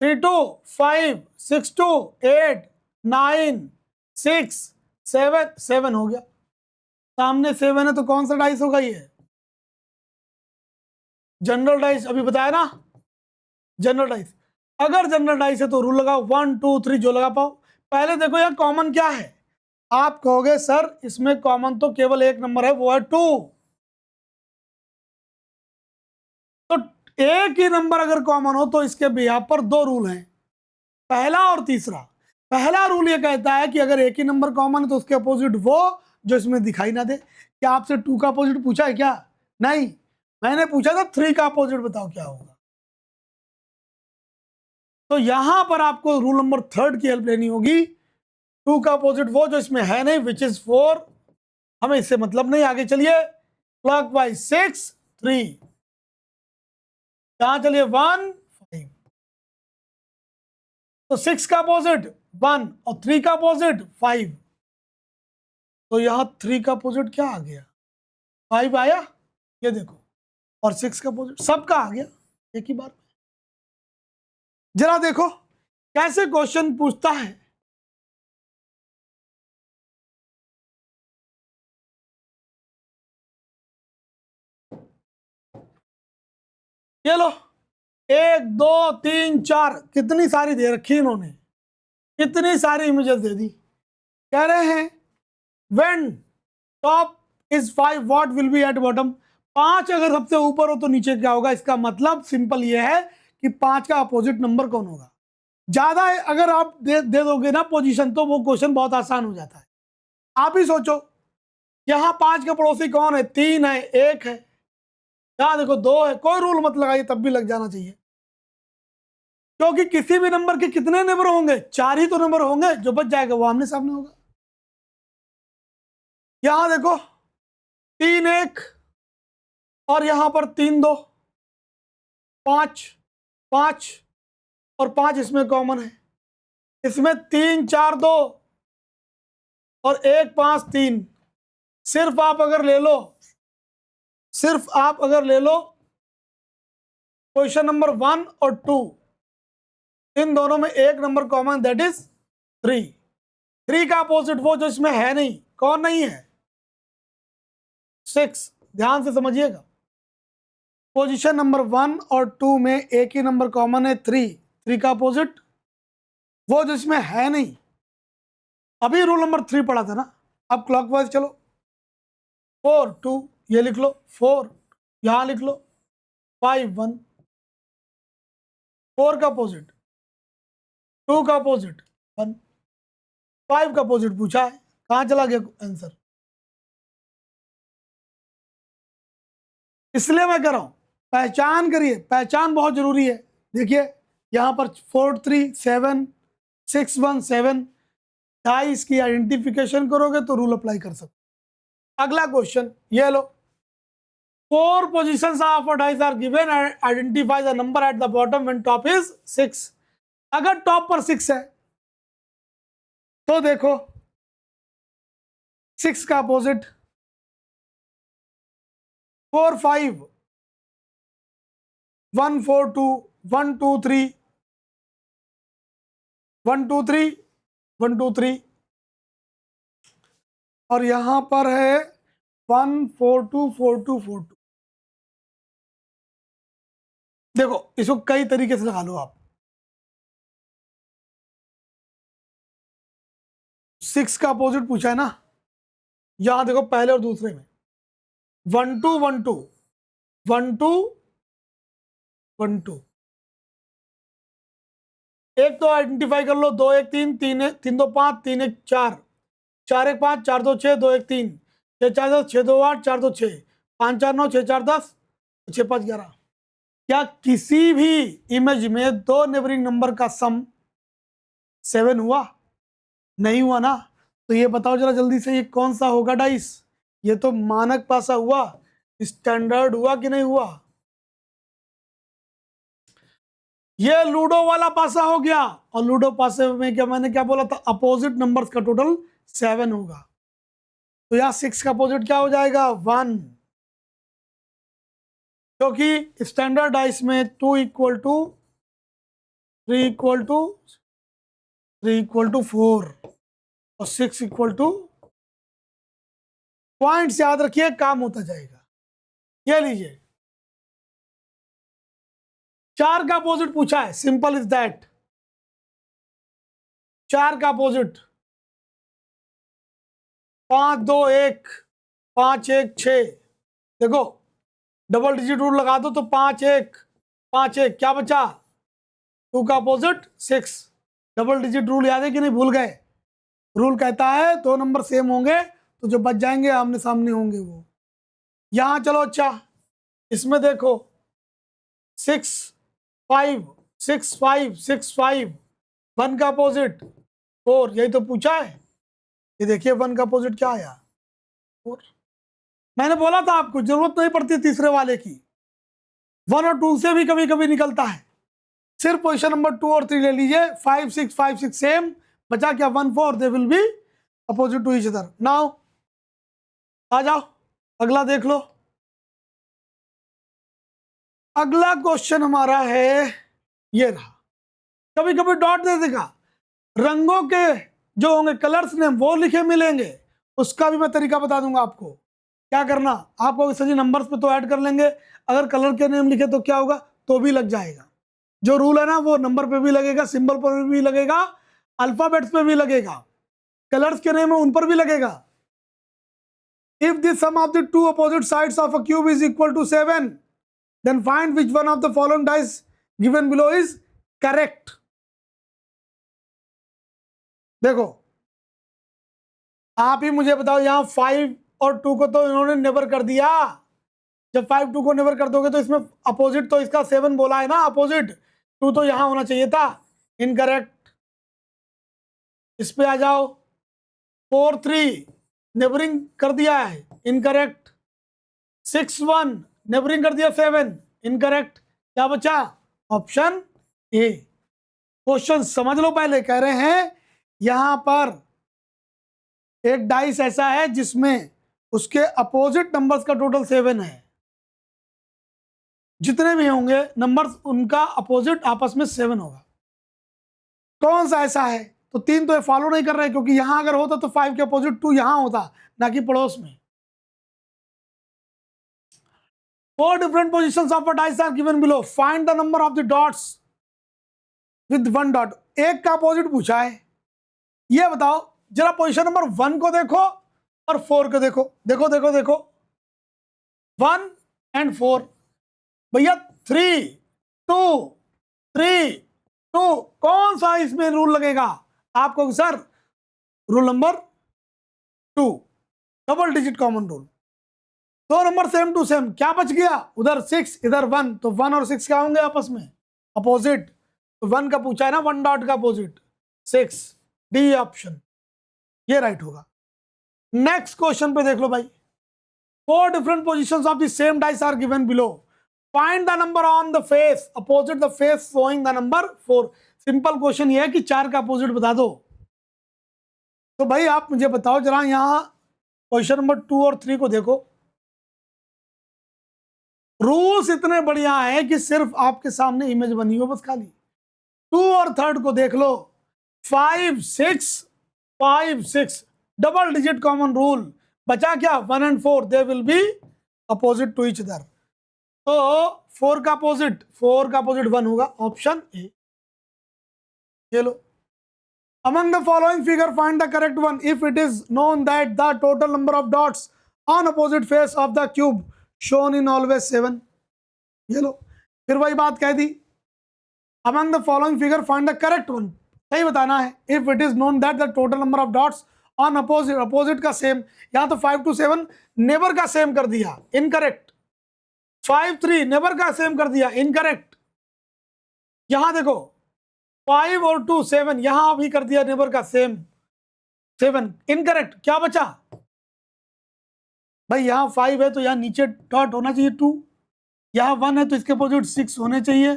3 2 5 6 2 8 9 6 7, 7 हो गया, सामने 7 है तो कौन सा डाइस होगा? ये जनरल डाइस, अभी बताया ना जनरल डाइस। अगर जनरल डाइस है तो रूल लगाओ 1 2 3 जो लगा पाओ। पहले देखो यार कॉमन क्या है? आप कहोगे सर इसमें कॉमन तो केवल एक नंबर है, वो है 2। तो एक ही नंबर अगर कॉमन हो तो इसके बिहाफ पर दो रूल हैं, पहला और तीसरा। पहला रूल ये कहता है कि अगर एक ही नंबर कॉमन है तो उसके अपोजिट वो जो इसमें दिखाई ना दे। क्या आपसे 2 का अपोजिट पूछा है क्या? नहीं, मैंने पूछा था 3 का अपोजिट बताओ क्या होगा। तो यहां पर आपको रूल नंबर 3 की हेल्प लेनी होगी। 2 का अपोजिट वो जो इसमें है नहीं, विच इज 4। हमें इससे मतलब नहीं, आगे चलिए। क्लॉकवाइज 6 3, यहां चलिए 1 5। तो 6 का अपोजिट 1 और 3 का अपोजिट 5। तो यहां 3 का अपोजिट क्या आ गया? 5 आया, ये देखो। और 6 का अपोजिट सबका आ गया एक ही बार में। जरा देखो कैसे क्वेश्चन पूछता है। ये लो, 1 2 3 4, कितनी सारी दे रखी इन्होंने, कितनी सारी इमेजेस दे दी। कह रहे हैं when top is 5 what will be at bottom. 5 अगर सबसे ऊपर हो तो नीचे क्या होगा? इसका मतलब सिंपल ये है कि 5 का अपोजिट नंबर कौन होगा। ज्यादा अगर आप दे दोगे ना पोजीशन तो वो क्वेश्चन बहुत आसान हो जाता है। आप ही सोचो, यहां 5 के पड़ोसी कौन है? 3 है, 1 है, यहां देखो 2 है। कोई रूल मत लगाइए, तब भी लग जाना चाहिए, क्योंकि किसी भी नंबर के कितने नंबर होंगे? 4 ही तो नंबर होंगे, जो बच जाएगा वो आमने सामने होगा। यहां देखो 3 1, और यहां पर 3 2, 5 5, और 5 इसमें कॉमन है। इसमें 3 4 2 और 1 5 3। सिर्फ आप अगर ले लो, सिर्फ आप अगर ले लो क्वेश्चन नंबर 1 और 2, इन दोनों में एक नंबर कॉमन, दैट इज 3। 3 का अपोजिट वो जो इसमें है नहीं, कौन नहीं है? 6। ध्यान से समझिएगा, पोजीशन नंबर 1 और 2 में एक ही नंबर कॉमन है 3। 3 का अपोजिट वो जो इसमें है नहीं। अभी रूल नंबर 3 पढ़ा था ना। अब क्लॉकवाइज चलो, 4 2 ये लिख लो, 4 यहां लिख लो, 5 1। 4 का अपोजिट 2 का अपोजिट 1। 5 का अपोजिट पूछा है, कहां चला गया आंसर? इसलिए मैं कह रहा हूं पहचान करिए, पहचान बहुत जरूरी है। देखिए यहां पर 4 3 7 6 1 7 डाइस की आइडेंटिफिकेशन करोगे तो रूल अप्लाई कर सकते। अगला क्वेश्चन ये लो, 4 positions of a dice are given and identify the number at the bottom when top is 6। अगर टॉप पर 6 है तो देखो 6 का अपोजिट 4 5 1 4 2 1 2 3 1 2 3 1 2 3, और यहां पर है 1 4 2 4 2 4 2। देखो इसको कई तरीके से लगा लो आप। 6 का अपोजिट पूछा है ना, यहां देखो पहले और दूसरे में 1 2 1 2 1 2 1 2। एक तो आइडेंटिफाई कर लो, 2 1 3 3 3 2 5 3 1 4 4 1 5 4 2 6 2 1 3 6 4 10 6 2 8 4 2 6 5 4 9 6 4 10 6 5 11। क्या किसी भी इमेज में दो नेबरिंग नंबर का सम 7 हुआ? नहीं हुआ ना। तो ये बताओ जरा जल्दी से, ये कौन सा होगा डाइस? ये तो मानक पासा हुआ, स्टैंडर्ड हुआ कि नहीं हुआ? ये लूडो वाला पासा हो गया। और लूडो पासे में क्या मैंने क्या बोला था? अपोजिट नंबर्स का टोटल 7 होगा। तो यहां 6 का अपोजिट क्या हो जाएगा? 1, क्योंकि स्टैंडर्ड डाइस में 2 equal to 3 equal to 3 equal to 4 और 6 इक्वल टू, पॉइंट्स याद रखिए, काम होता जाएगा। ये लीजिए 4 का अपोजिट पूछा है, सिंपल इज दैट। 4 का अपोजिट 5 2 1 5 1 6। देखो डबल डिजिट रूल लगा दो तो 5 1 5 1 क्या बचा, 2 का अपोजिट 6। डबल डिजिट रूल याद है कि नहीं, भूल गए? रूल कहता है 2 नंबर सेम होंगे तो जो बच जाएंगे आमने सामने होंगे वो। यहां चलो, अच्छा इसमें देखो 6 5 6 5 6 5, 1 का अपोजिट 4, यही तो पूछा है। ये देखिए 1 का अपोजिट क्या आया, 4। मैंने बोला था आपको जरूरत नहीं पड़ती तीसरे वाले की, 1 और 2 से भी कभी कभी निकलता है। सिर्फ पोजीशन नंबर 2 और 3 ले लीजिए, 5 6 सेम, बचा क्या, 1 4, they will be opposite to each other. Now आ जाओ, अगला देख लो। अगला क्वेश्चन हमारा है ये रहा। कभी कभी डॉट दे देगा, रंगों के जो होंगे कलर्स नेम वो लिखे मिलेंगे, उसका भी मैं तरीका बता दूंगा आपको। क्या करना आपको, सभी नंबर्स पे तो ऐड कर लेंगे, अगर कलर के नेम लिखे तो क्या होगा, तो भी लग जाएगा। जो रूल है ना वो नंबर पे भी लगेगा, सिंबल पर भी लगेगा, अल्फाबेट्स पे भी लगेगा, कलर्स के नेम है उन पर भी लगेगा। If the sum of the two opposite sides of a cube is equal to 7, then find which one of the following dice given below is correct. देखो आप ही मुझे बताओ, यहां 5 और 2 को तो इन्होंने नेबर कर दिया। जब 5 2 को नेबर कर दोगे तो इसमें अपोजिट तो इसका 7 बोला है ना, अपोजिट 2 तो यहां होना चाहिए था, इनकरेक्ट। इस पे आ जाओ, 4 3 नेबरिंग कर दिया है, इनकरेक्ट। 6 1 नेबरिंग कर दिया 7, इनकरेक्ट। क्या बचा, ऑप्शन ए। क्वेश्चन समझ लो, पहले कह रहे हैं यहां पर एक डाइस ऐसा है जिसमें उसके अपोजिट नंबर्स का टोटल 7 है। जितने भी होंगे नंबर्स उनका अपोजिट आपस में 7 होगा। कौन सा ऐसा है, तो 3 तो ये फॉलो नहीं कर रहे, क्योंकि यहां अगर होता तो 5 के अपोजिट 2 यहां होता, ना कि पड़ोस में। 4 different positions of a dice are given below. Find the number of the dots with 1 dot. एक का अपोजिट पूछा है, ये बताओ जरा पोजीशन नंबर 1 को देखो और 4 को देखो, देखो देखो देखो 1 एंड 4। भैया 3 2 3 2, कौन सा इसमें रूल लगेगा आपको sir, rule number 2, double digit common rule. 2 number same to same, क्या बच गया, उधर 6 इधर 1, तो 1 और 6 क्या होंगे आपस में, अपोजिट। तो 1 का पूछा है ना, 1 डॉट का अपोजिट 6, डी ऑप्शन, ये राइट होगा। नेक्स्ट क्वेश्चन पे देख लो भाई, 4 different positions of the same dice are given below. Find the number on the face opposite the face showing the number 4. Simple question ये है कि 4 का अपोजिट बता दो। तो भाई आप मुझे बताओ जरा, यहां क्वेश्चन नंबर 2 और 3 को देखो, रूल्स इतने बढ़िया हैं कि सिर्फ आपके सामने इमेज बनी हो बस खाली। 2 और 3 को देख लो, 5 6 5 6, डबल डिजिट कॉमन रूल, बचा क्या, 1 and 4, they will be opposite to each other. तो 4 का अपोजिट 1 होगा, ऑप्शन ए। ये लो, among the following figure find the correct one if it is known that the total number of dots on opposite face of the cube shown in always 7। ये लो, फिर वही बात कह दी, among the following figure find the correct one, सही बताना है। if it is known that the total number of dots on opposite का सेम, यहां तो 5 2 7 नेबर का सेम कर दिया, इनकरेक्ट। 5 3 नेबर का सेम कर दिया, इनकरेक्ट। यहां देखो 5 और 2 7, यहां भी कर दिया नेबर का सेम 7, इनकरेक्ट। क्या बचा भाई, यहां 5 है तो यहां नीचे डॉट होना चाहिए 2, यहां 1 है तो इसके अपोजिट 6 होने चाहिए,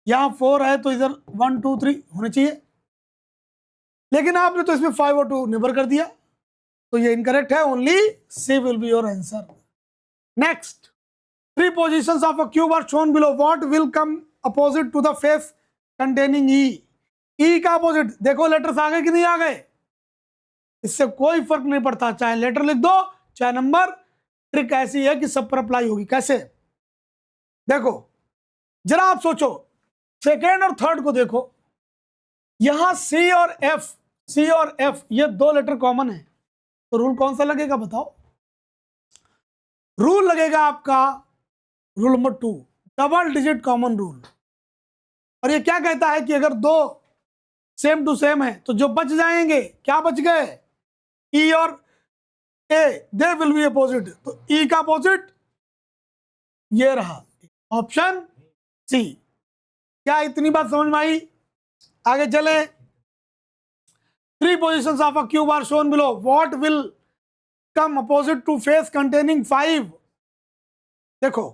यहां 4 है तो इधर 1 2 3 होने चाहिए, लेकिन आपने तो इसमें 5 और 2 नेबर कर दिया, तो ये इनकरेक्ट है। Only C will be your answer. Next, 3 positions of a cube are shown below. What will come opposite to the face containing E? E का अपोजिट देखो, लेटर्स आ गए कि नहीं आ गए, इससे कोई फर्क नहीं पड़ता, चाहे लेटर लिख दो चाहे नंबर। ट्रिक ऐसी है कि सब पर अप्लाई होगी। कैसे, देखो जरा आप सोचो, सेकेंड और थर्ड को देखो, यहां सी और एफ ये 2 लेटर कॉमन है, तो रूल कौन सा लगेगा बताओ। रूल लगेगा आपका rule number 2, double digit common rule. और ये क्या कहता है कि अगर दो सेम टू सेम है तो जो बच जाएंगे, क्या बच गए, ई और ए, दे विल बी अपोजिट। तो ई का अपोजिट ये रहा, ऑप्शन सी। क्या इतनी बात समझ में आई? आगे चले। 3 positions of a cube are shown below. What will come opposite to face containing 5? देखो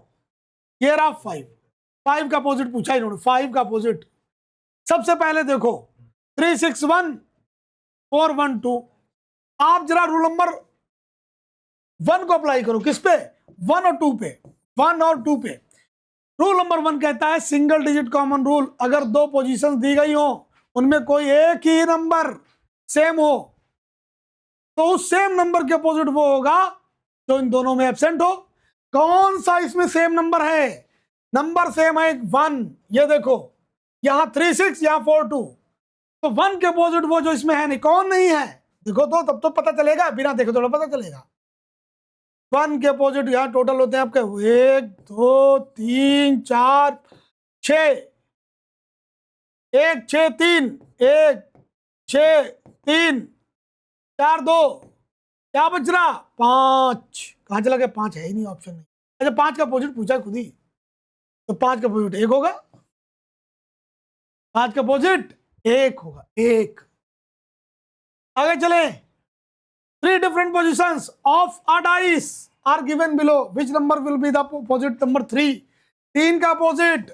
ये रहा 5, 5 का अपोजिट पूछा इन्होंने, 5 का अपोजिट। सबसे पहले देखो 3 6 1 4 1 2। आप जरा रूल नंबर 1 को अप्लाई करो, किस पे, 1 और 2 पे, 1 और 2 पे। रूल नंबर 1 कहता है सिंगल डिजिट कॉमन रूल, अगर दो पोजीशंस दी गई हो उनमें कोई एक ही नंबर सेम हो तो उस सेम नंबर के अपोजिट वो होगा जो इन दोनों में एब्सेंट हो। कौन सा इसमें सेम नंबर है? नंबर सेम है 1। ये देखो यहां 3 6, यहां 4 2, तो 1 के अपोजिट वो जो इसमें है नहीं। कौन नहीं है देखो तो, तब तो पता चलेगा, बिना देखे थोड़ा पता चलेगा। 1 के अपोजिट यहां टोटल होते हैं आपके 1 2 3 4 6, 1 6 3, 1 6 3 4 2, क्या बच रहा 5। कहां चला गया 5? है ही नहीं, ऑप्शन नहीं। अच्छा 5 का अपोजिट पूछा खुद ही, तो 5 का अपोजिट 1 होगा, 5 का अपोजिट 1 होगा, 1। आगे चले। 3 different positions of a dice are given below. Which number will be the opposite number 3? 3 का अपोजिट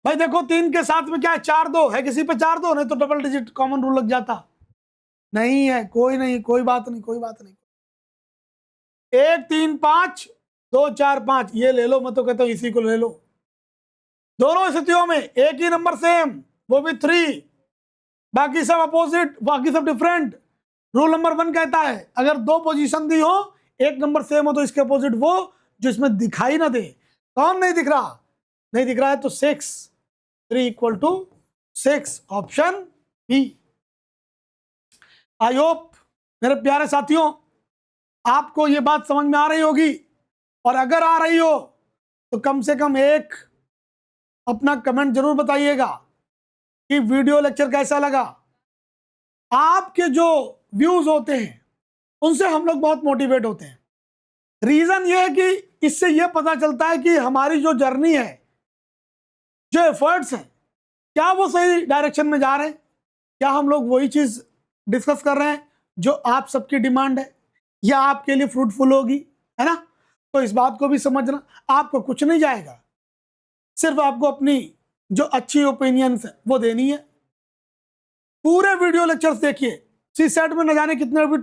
भाई देखो 3 के साथ में क्या है, 4 2 है, किसी पे 4 2, नहीं तो डबल डिजिट कॉमन रूल लग जाता। नहीं है, कोई नहीं, कोई बात नहीं, कोई बात नहीं। 1 3 5 2 4 5 ये ले लो, मैं तो कहता हूं इसी को ले लो। दोनों स्थितियों में एक ही नंबर सेम, वो भी 3, बाकी सब अपोजिट, बाकी सब डिफरेंट। रूल नंबर 1 कहता है अगर दो पोजीशन दी हो, एक नंबर सेम हो तो इसके अपोजिट वो जो इसमें दिखाई ना दे। कौन नहीं दिख रहा? नहीं दिख रहा है तो 6, 3 equal to 6, option B. I hope मेरे प्यारे साथियों आपको ये बात समझ में आ रही होगी, और अगर आ रही हो तो कम से कम एक अपना कमेंट जरूर बताइएगा कि वीडियो लेक्चर कैसा लगा। आपके जो व्यूज होते हैं उनसे हम लोग बहुत मोटिवेट होते हैं। रीजन ये है कि इससे ये पता चलता है कि हमारी जो जर्नी है, जो एफर्ट्स हैं, क्या वो सही डायरेक्शन में जा रहे हैं, क्या हम लोग वही चीज डिस्कस कर रहे हैं जो आप सबकी डिमांड है, या आपके लिए फ्रूटफुल होगी, है ना। तो इस बात को भी समझना, आपको कुछ नहीं जाएगा, सिर्फ आपको अपनी जो अच्छी ओपिनियंस है वो देनी है। पूरे वीडियो लेक्चर्स देखिए, सी सेट में न जाने कितने भी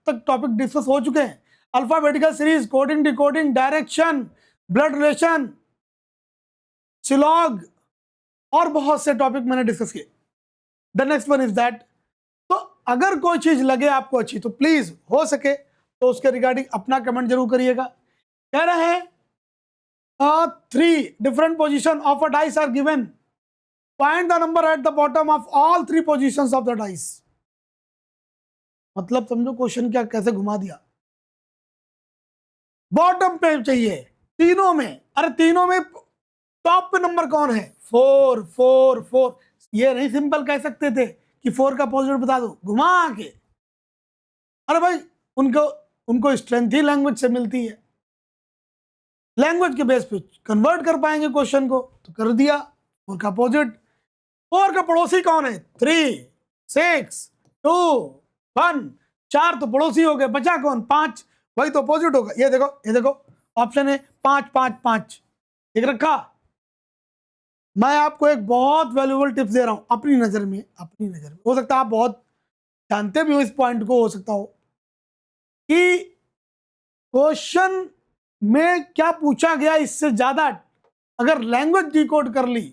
तक टॉपिक डिस्कस हो चुके हैं। Alphabetical series, coding decoding, direction, blood relation, syllogism और बहुत से टॉपिक मैंने डिस्कस किए। The next one is that. तो अगर कोई चीज लगे आपको अच्छी तो प्लीज हो सके तो उसके रिगार्डिंग अपना कमेंट जरूर करिएगा। कह रहे हैं 3 different position of a dice are given. Find the number at the bottom of all 3 positions of the dice. मतलब समझो क्वेश्चन क्या कैसे घुमा दिया। बॉटम पे चाहिए तीनों में, अरे तीनों में टॉप पे नंबर कौन है? 4 4 4। ये नहीं सिंपल कह सकते थे कि 4 का अपोजिट बता दो घुमा के। अरे भाई उनको स्ट्रेंथ ही लैंग्वेज से मिलती है, लैंग्वेज के बेस पे कन्वर्ट कर पाएंगे क्वेश्चन को, तो कर दिया 4 का अपोजिट। 4 का पड़ोसी कौन है? 3 6 2 1। 4 तो पड़ोसी हो गए, बचा कौन? 5, वही तो अपोजिट होगा। ये देखो ऑप्शन है 5 5 5, ठीक रखा। मैं आपको एक बहुत वैल्यूएबल टिप्स दे रहा हूं अपनी नजर में, हो सकता है आप बहुत जानते भी हो इस पॉइंट को, हो सकता हो कि क्वेश्चन में क्या पूछा गया इससे ज्यादा अगर लैंग्वेज डिकोड कर ली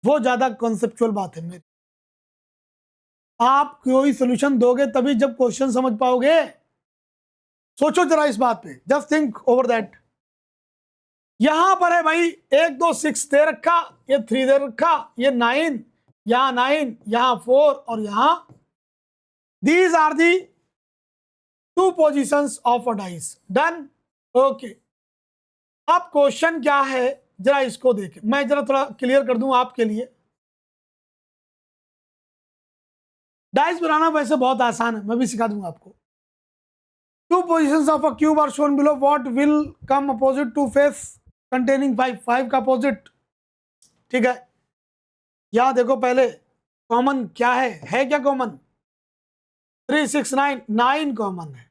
वो ज्यादा कॉन्सेप्चुअल बात है मेरी। आप कोई सोल्यूशन दोगे तभी जब क्वेश्चन समझ पाओगे। सोचो जरा इस बात पे, जस्ट थिंक ओवर दैट। यहां पर है भाई 1 2 6 दे रखा, ये 3 दे रखा, ये 9, यहां 9, यहां 4 और यहां, these are the 2 positions of a dice. Done, okay. अब क्वेश्चन क्या है जरा इसको देखें, मैं जरा थोड़ा क्लियर कर दूं आपके लिए। डाइस बनाना वैसे बहुत आसान है, मैं भी सिखा दूंगा आपको। Two position of a cube are shown below, what will come opposite to face containing 5, 5 का अपोजिट। ठीक है, यहां देखो पहले कॉमन क्या है क्या कॉमन? 3 6 9, 9 कॉमन है,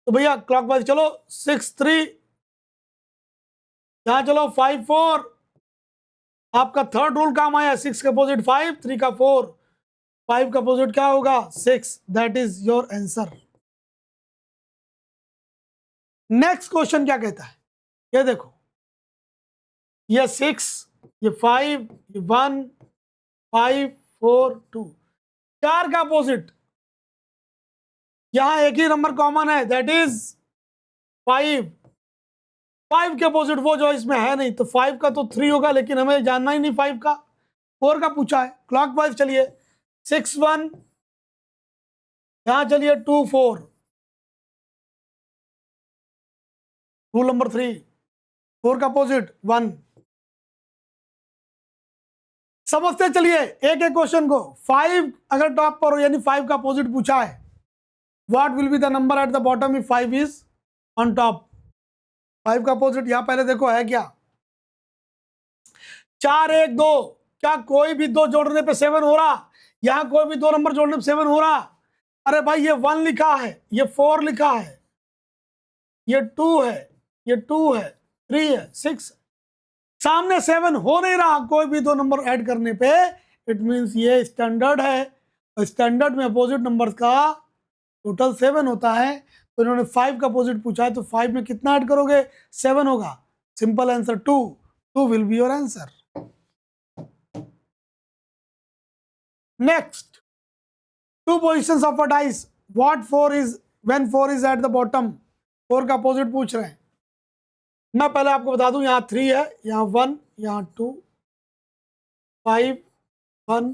तो भैया क्लॉकवाइज चलो, 6 3, यहां चलो 5 4, आपका थर्ड रूल काम आया, 6 का अपोजिट 5, 3 का 4, 5 का अपोजिट क्या होगा? 6, that is your answer. Next question क्या कहता है, ये देखो, ये 6, ये 5, ये 1, 5 4 2, 4 का अपोजिट, यहां एक ही नंबर कॉमन है, दैट इज 5। 5 के अपोजिट वो जो इसमें है नहीं, तो 5 का तो 3 होगा, लेकिन हमें जानना ही नहीं 5 का, 4 का पूछा है। क्लॉकवाइज चलिए, 6 1, यहां चलिए 2 4, रूल नंबर 3, 4 का अपोजिट 1। समझते चलिए एक एक क्वेश्चन को। 5 अगर टॉप पर हो यानी 5 का अपोजिट पूछा है, what will be the number eight the bottom if 5 is on top. 5 का अपोजिट यहां पहले देखो है क्या, 4 1 2, क्या कोई भी दो जोड़ने पे 7 हो रहा? यहां कोई भी दो नंबर जोड़ने पे 7 हो रहा? अरे भाई ये 1 लिखा है, ये 4 लिखा है, ये 2 है, ये 2 है, 3 है, 6, सामने 7 हो नहीं रहा कोई भी दो नंबर ऐड करने पे, इट मींस ये स्टैंडर्ड है, और स्टैंडर्ड में अपोजिट नंबर्स का टोटल 7 होता है। तो इन्होंने 5 का अपोजिट पूछा है, तो 5 में कितना ऐड करोगे? 7 होगा। Simple answer 2, 2 will be your answer. Next, two positions of a dice, what 4 is when 4 is at the bottom. 4 का अपोजिट पूछ रहे हैं। मैं पहले आपको बता दूं, यहां 3 है, यहां 1, यहां 2, 5 1,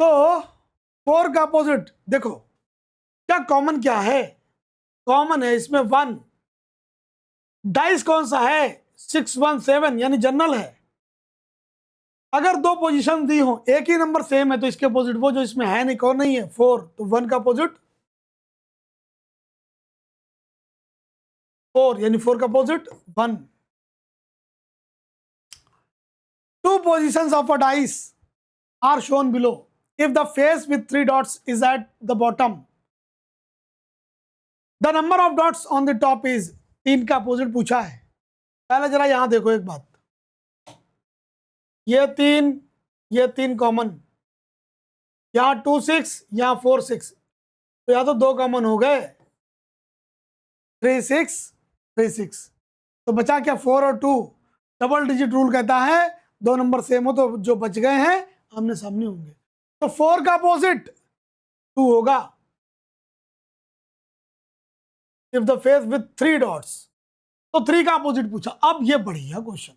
तो 4 का अपोजिट देखो क्या कॉमन क्या है, कॉमन है इसमें 1। डाइस कौन सा है? 6 1 7, यानी जनरल है। अगर दो पोजीशन दी हो, एक ही नंबर सेम है, तो इसके अपोजिट वो जो इसमें है नहीं, कौन नहीं है? 4, तो 1 का अपोजिट 4, यानी 4 का opposite 1। Two positions of a dice are shown below. If the face with 3 dots is at the bottom, the number of dots on the top is, 3 का अपोजिट पूछा है। पहले जरा यहां देखो एक बात, ये तीन कॉमन, यहां 2 6, यहां 4 6, तो यहां तो दो कॉमन हो गए, 3 6 3 6, तो बचा क्या? 4 और 2। डबल डिजिट रूल कहता है दो नंबर सेम हो तो जो बच गए हैं आमने सामने होंगे, तो 4 का अपोजिट 2 होगा। If the face with 3 dots, तो 3 का अपोजिट पूछा। अब ये बढ़िया क्वेश्चन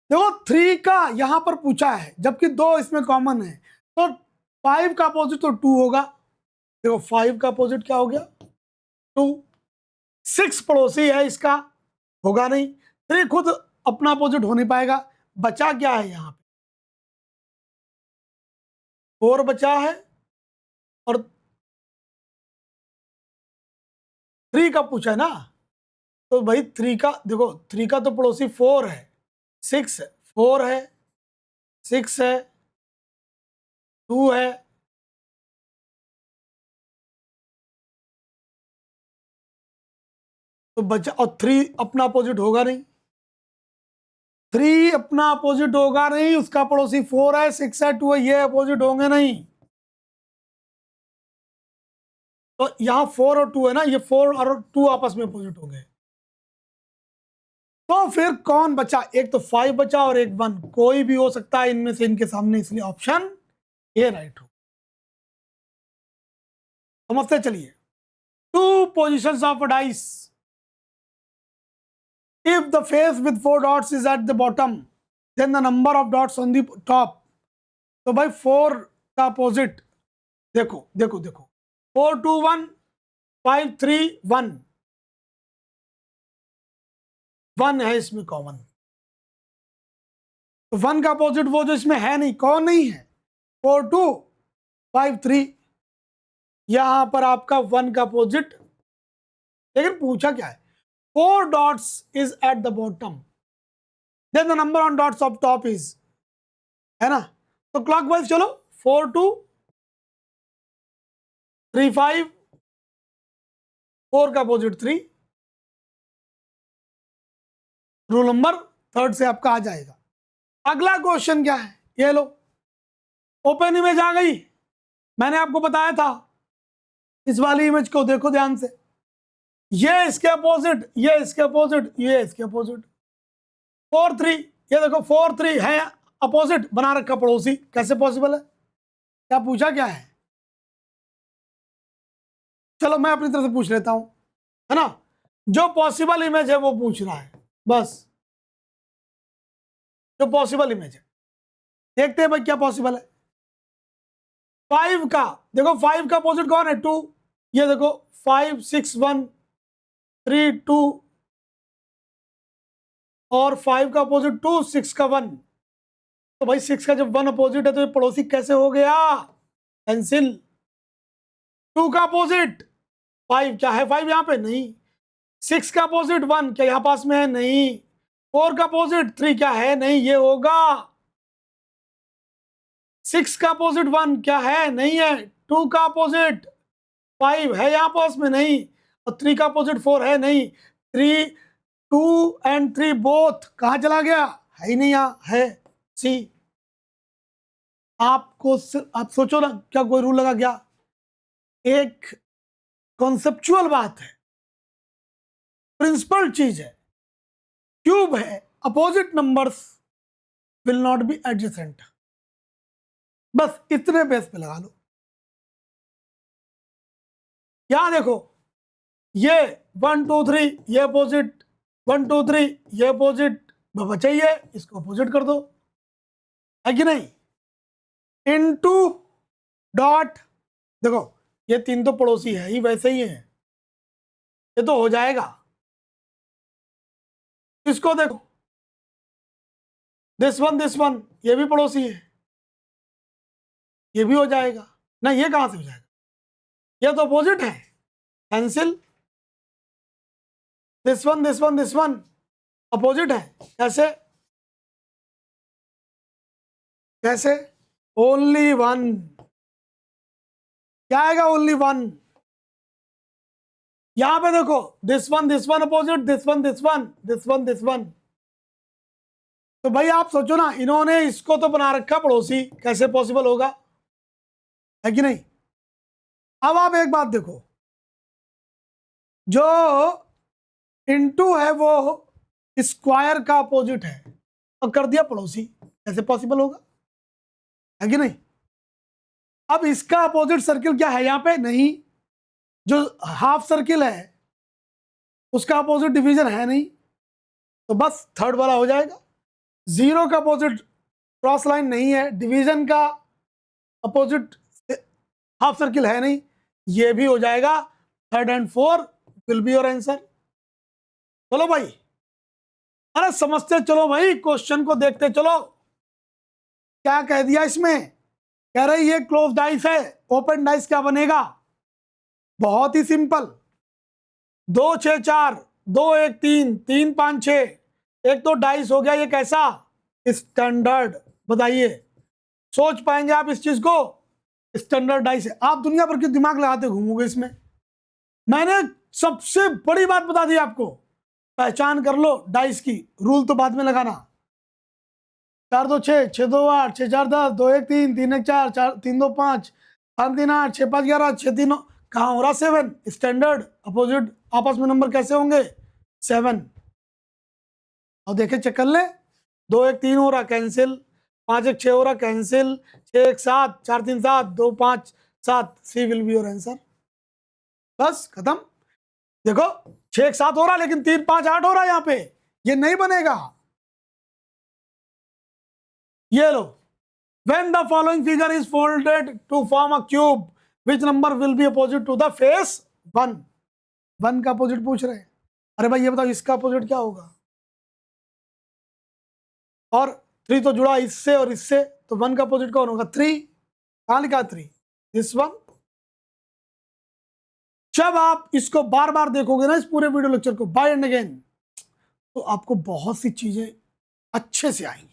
देखो, 3 का यहां पर पूछा है, जबकि दो इसमें कॉमन है, तो 5 का अपोजिट तो 2 होगा। देखो 5 का अपोजिट क्या हो गया? 2। 6 पड़ोसी है इसका, होगा नहीं। 3 खुद अपना अपोजिट हो नहीं पाएगा। बचा क्या है यहां पे? 4 बचा है, और 3 का पूछा है ना, तो भाई 3 का देखो, 3 का तो पड़ोसी 4 है, 6 है, 4 है, 6 है, 2 है, तो बचा, और 3 अपना अपोजिट होगा नहीं। 3 अपना अपोजिट होगा नहीं, उसका पड़ोसी 4 है, 6 है, 2 है, ये अपोजिट होंगे नहीं। तो यहां 4 और 2 है ना, ये 4 और 2 आपस में अपोजिट हो गए। तो फिर कौन बचा? एक तो 5 बचा और एक 1, कोई भी हो सकता है इनमें से, इनके सामने, इसलिए ऑप्शन ए राइट हो। समझते चलिए। Two positions of a dice, if the face with 4 dots is at the bottom, then the number of dots on the top, तो भाई 4 का अपोजिट देखो देखो देखो, 4 2 1, 5 3 1, 1 है इसमें कॉमन, तो 1 का अपोजिट वो जो इसमें है नहीं, कौन नहीं है, 4 2 5 3, यहां पर आपका 1 का अपोजिट, लेकिन पूछा क्या है, 4 dots is at the bottom, then the number on dots of top is, है ना, तो क्लॉकवाइज चलो, 4 2 3 5, 4 का अपोजिट 3, रूल नंबर थर्ड से आपका आ जाएगा। अगला क्वेश्चन क्या है, ये लो, ओपन इमेज आ गई, मैंने आपको बताया था, इस वाली इमेज को देखो ध्यान से, ये इसके अपोजिट, ये इसके अपोजिट, ये इसके अपोजिट, 4 3, ये देखो 4 3 है अपोजिट, बना रखा पड़ोसी, कैसे पॉसिबल है, क्या पूछा क्या है, चलो मैं अपनी तरफ से पूछ लेता हूं, है ना, जो पॉसिबल इमेज है वो पूछ रहा है, बस जो पॉसिबल इमेज है, देखते हैं भाई क्या पॉसिबल है। 5 का देखो, 5 का अपोजिट कौन है, 2, ये देखो 5 6 1 3 2, और 5 का अपोजिट 2, 6 का 1, तो भाई 6 का जब 1 अपोजिट है तो ये पड़ोसी कैसे हो गया, कैंसिल। 2 का अपोजिट 5, क्या है 5 यहां पे, नहीं। 6 का अपोजिट 1, क्या यहां पास में है, नहीं। 4 का अपोजिट 3, क्या है, नहीं, ये होगा। 6 का अपोजिट 1, क्या है, नहीं है। 2 का अपोजिट 5 है यहां पास में, नहीं। और 3 का अपोजिट 4 है, नहीं। 3 2 एंड 3 बोथ कहां चला गया, है ही नहीं, यहां है सी। आपको आप सोचो ना, क्या कोई रूल लगा क्या, एक कॉन्सेप्चुअल बात है, प्रिंसिपल चीज है, क्यूब है, opposite numbers will not be adjacent, बस इतने बेस पे लगा लो। यहां देखो, ये 1 2 3 ये अपोजिट, 1 2 3 ये अपोजिट, बचाइए इसको अपोजिट कर दो, है कि नहीं। इनटू डॉट, देखो ये 3 तो पड़ोसी है ही, वैसे ही है, ये तो हो जाएगा। इसको देखो, दिस वन ये भी पड़ोसी है, ये भी हो जाएगा ना, ये कहां से हो जाएगा, ये तो अपोजिट है, कैंसिल। दिस वन अपोजिट है, कैसे कैसे, ओनली 1, क्या आएगा, ओनली 1। यहां पे देखो, this one opposite, this one, तो भाई आप सोचो ना, इन्होंने इसको तो बना रखा पड़ोसी, कैसे पॉसिबल होगा, है कि नहीं। अब आप एक बात देखो, जो इनटू है वो स्क्वायर का अपोजिट है, और कर दिया पड़ोसी, कैसे पॉसिबल होगा, है कि नहीं। अब इसका अपोजिट सर्किल क्या है, यहां पे नहीं, जो हाफ सर्किल है उसका अपोजिट डिवीजन है नहीं, तो बस थर्ड वाला हो जाएगा। 0 का अपोजिट क्रॉस लाइन नहीं है, डिवीजन का अपोजिट हाफ सर्किल है नहीं, ये भी हो जाएगा। 3rd and 4 will be your answer. चलो भाई, अरे समझते चलो भाई, क्वेश्चन को देखते चलो, क्या कह दिया इसमें, कह रही ये क्लोज डाइस है, ओपन डाइस क्या बनेगा, बहुत ही सिंपल, 2 6 4 2 1 3 3 5 6, एक तो डाइस हो गया, ये कैसा, स्टैंडर्ड, बताइए सोच पाएंगे आप इस चीज को, स्टैंडर्ड डाइस है। आप दुनिया भर के दिमाग लगाते घूमोगे इसमें, मैंने सबसे बड़ी बात बता दी आपको, पहचान कर लो डाइस की, रूल तो बाद में लगाना। 4 2 6 6 2 8 6 4 10 2 1 3 3 1 4 4 3 2 5 5 3 8 6 5 11 6 3 9, कहाँ हो रहा 7, स्टैंडर्ड अपोजिट आपस में नंबर कैसे होंगे 7, और देखे चेक कर ले, 2 1 3 हो रहा कैंसिल, 5 1 6 हो रहा cancel, 6 1 7 4 3 7 2 5 7, C will be your answer, बस खत्म। देखो 6 1 7 हो रहा, लेकिन 3 5 8 हो रहा है यहाँ पे, ये नहीं बनेगा। ये लो, when the following figure is folded to form a cube, which number will be opposite to the face 1, 1 का अपोजिट पूछ रहे हैं। अरे भाई ये बताओ इसका अपोजिट क्या होगा, और 3 तो जुड़ा इससे और इससे, तो 1 का अपोजिट कौन होगा? 3। कहाँ लिखा 3? This one. जब आप इसको बार बार देखोगे ना, इस पूरे वीडियो लेक्चर को बाय एंड अगेन, तो आपको बहुत सी चीजें अच्छे से आएंगी।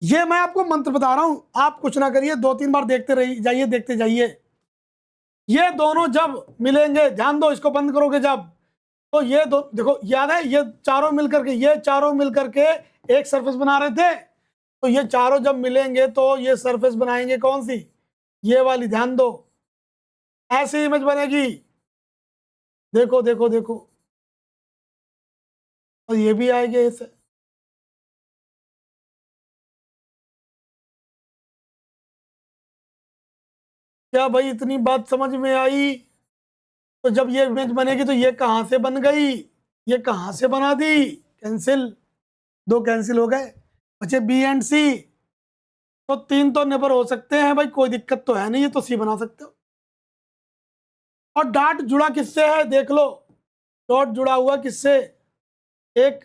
ये मैं आपको मंत्र बता रहा हूं, आप कुछ ना करिए, 2-3 बार देखते रहिए, जाइए, देखते जाइए। ये दोनों जब मिलेंगे, ध्यान दो, इसको बंद करोगे जब, तो ये दो देखो, याद है ये चारों मिलकर के एक सरफेस बना रहे थे। तो ये चारों जब मिलेंगे तो ये सरफेस बनाएंगे कौन सी? ये वाली। ध्यान दो, ऐसी इमेज बनेगी। देखो देखो देखो, और ये भी आएगी ऐसे। क्या भाई इतनी बात समझ में आई? तो जब ये इमेज बनेगी तो ये कहां से बन गई? ये कहां से बना दी? कैंसिल, 2 कैंसिल हो गए, बचे बी एंड सी। तो 3 तो नेबर हो सकते हैं भाई, कोई दिक्कत तो है नहीं, ये तो सी बना सकते हो। और डॉट जुड़ा किससे है? देख लो, डॉट जुड़ा हुआ किससे? एक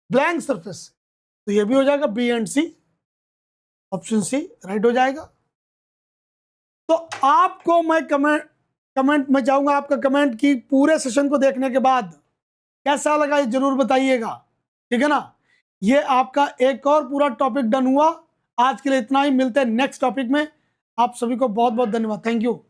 ब्लैंक सरफेस। तो ये भी हो जाएगा B and C, option C right हो जाएगा। तो आपको मैं कमेंट में चाहूंगा आपका कमेंट की पूरे सेशन को देखने के बाद कैसा लगा ये जरूर बताइएगा, ठीक है ना। ये आपका एक और पूरा टॉपिक डन हुआ। आज के लिए इतना ही, मिलते हैं नेक्स्ट टॉपिक में। आप सभी को बहुत बहुत धन्यवाद, थैंक यू।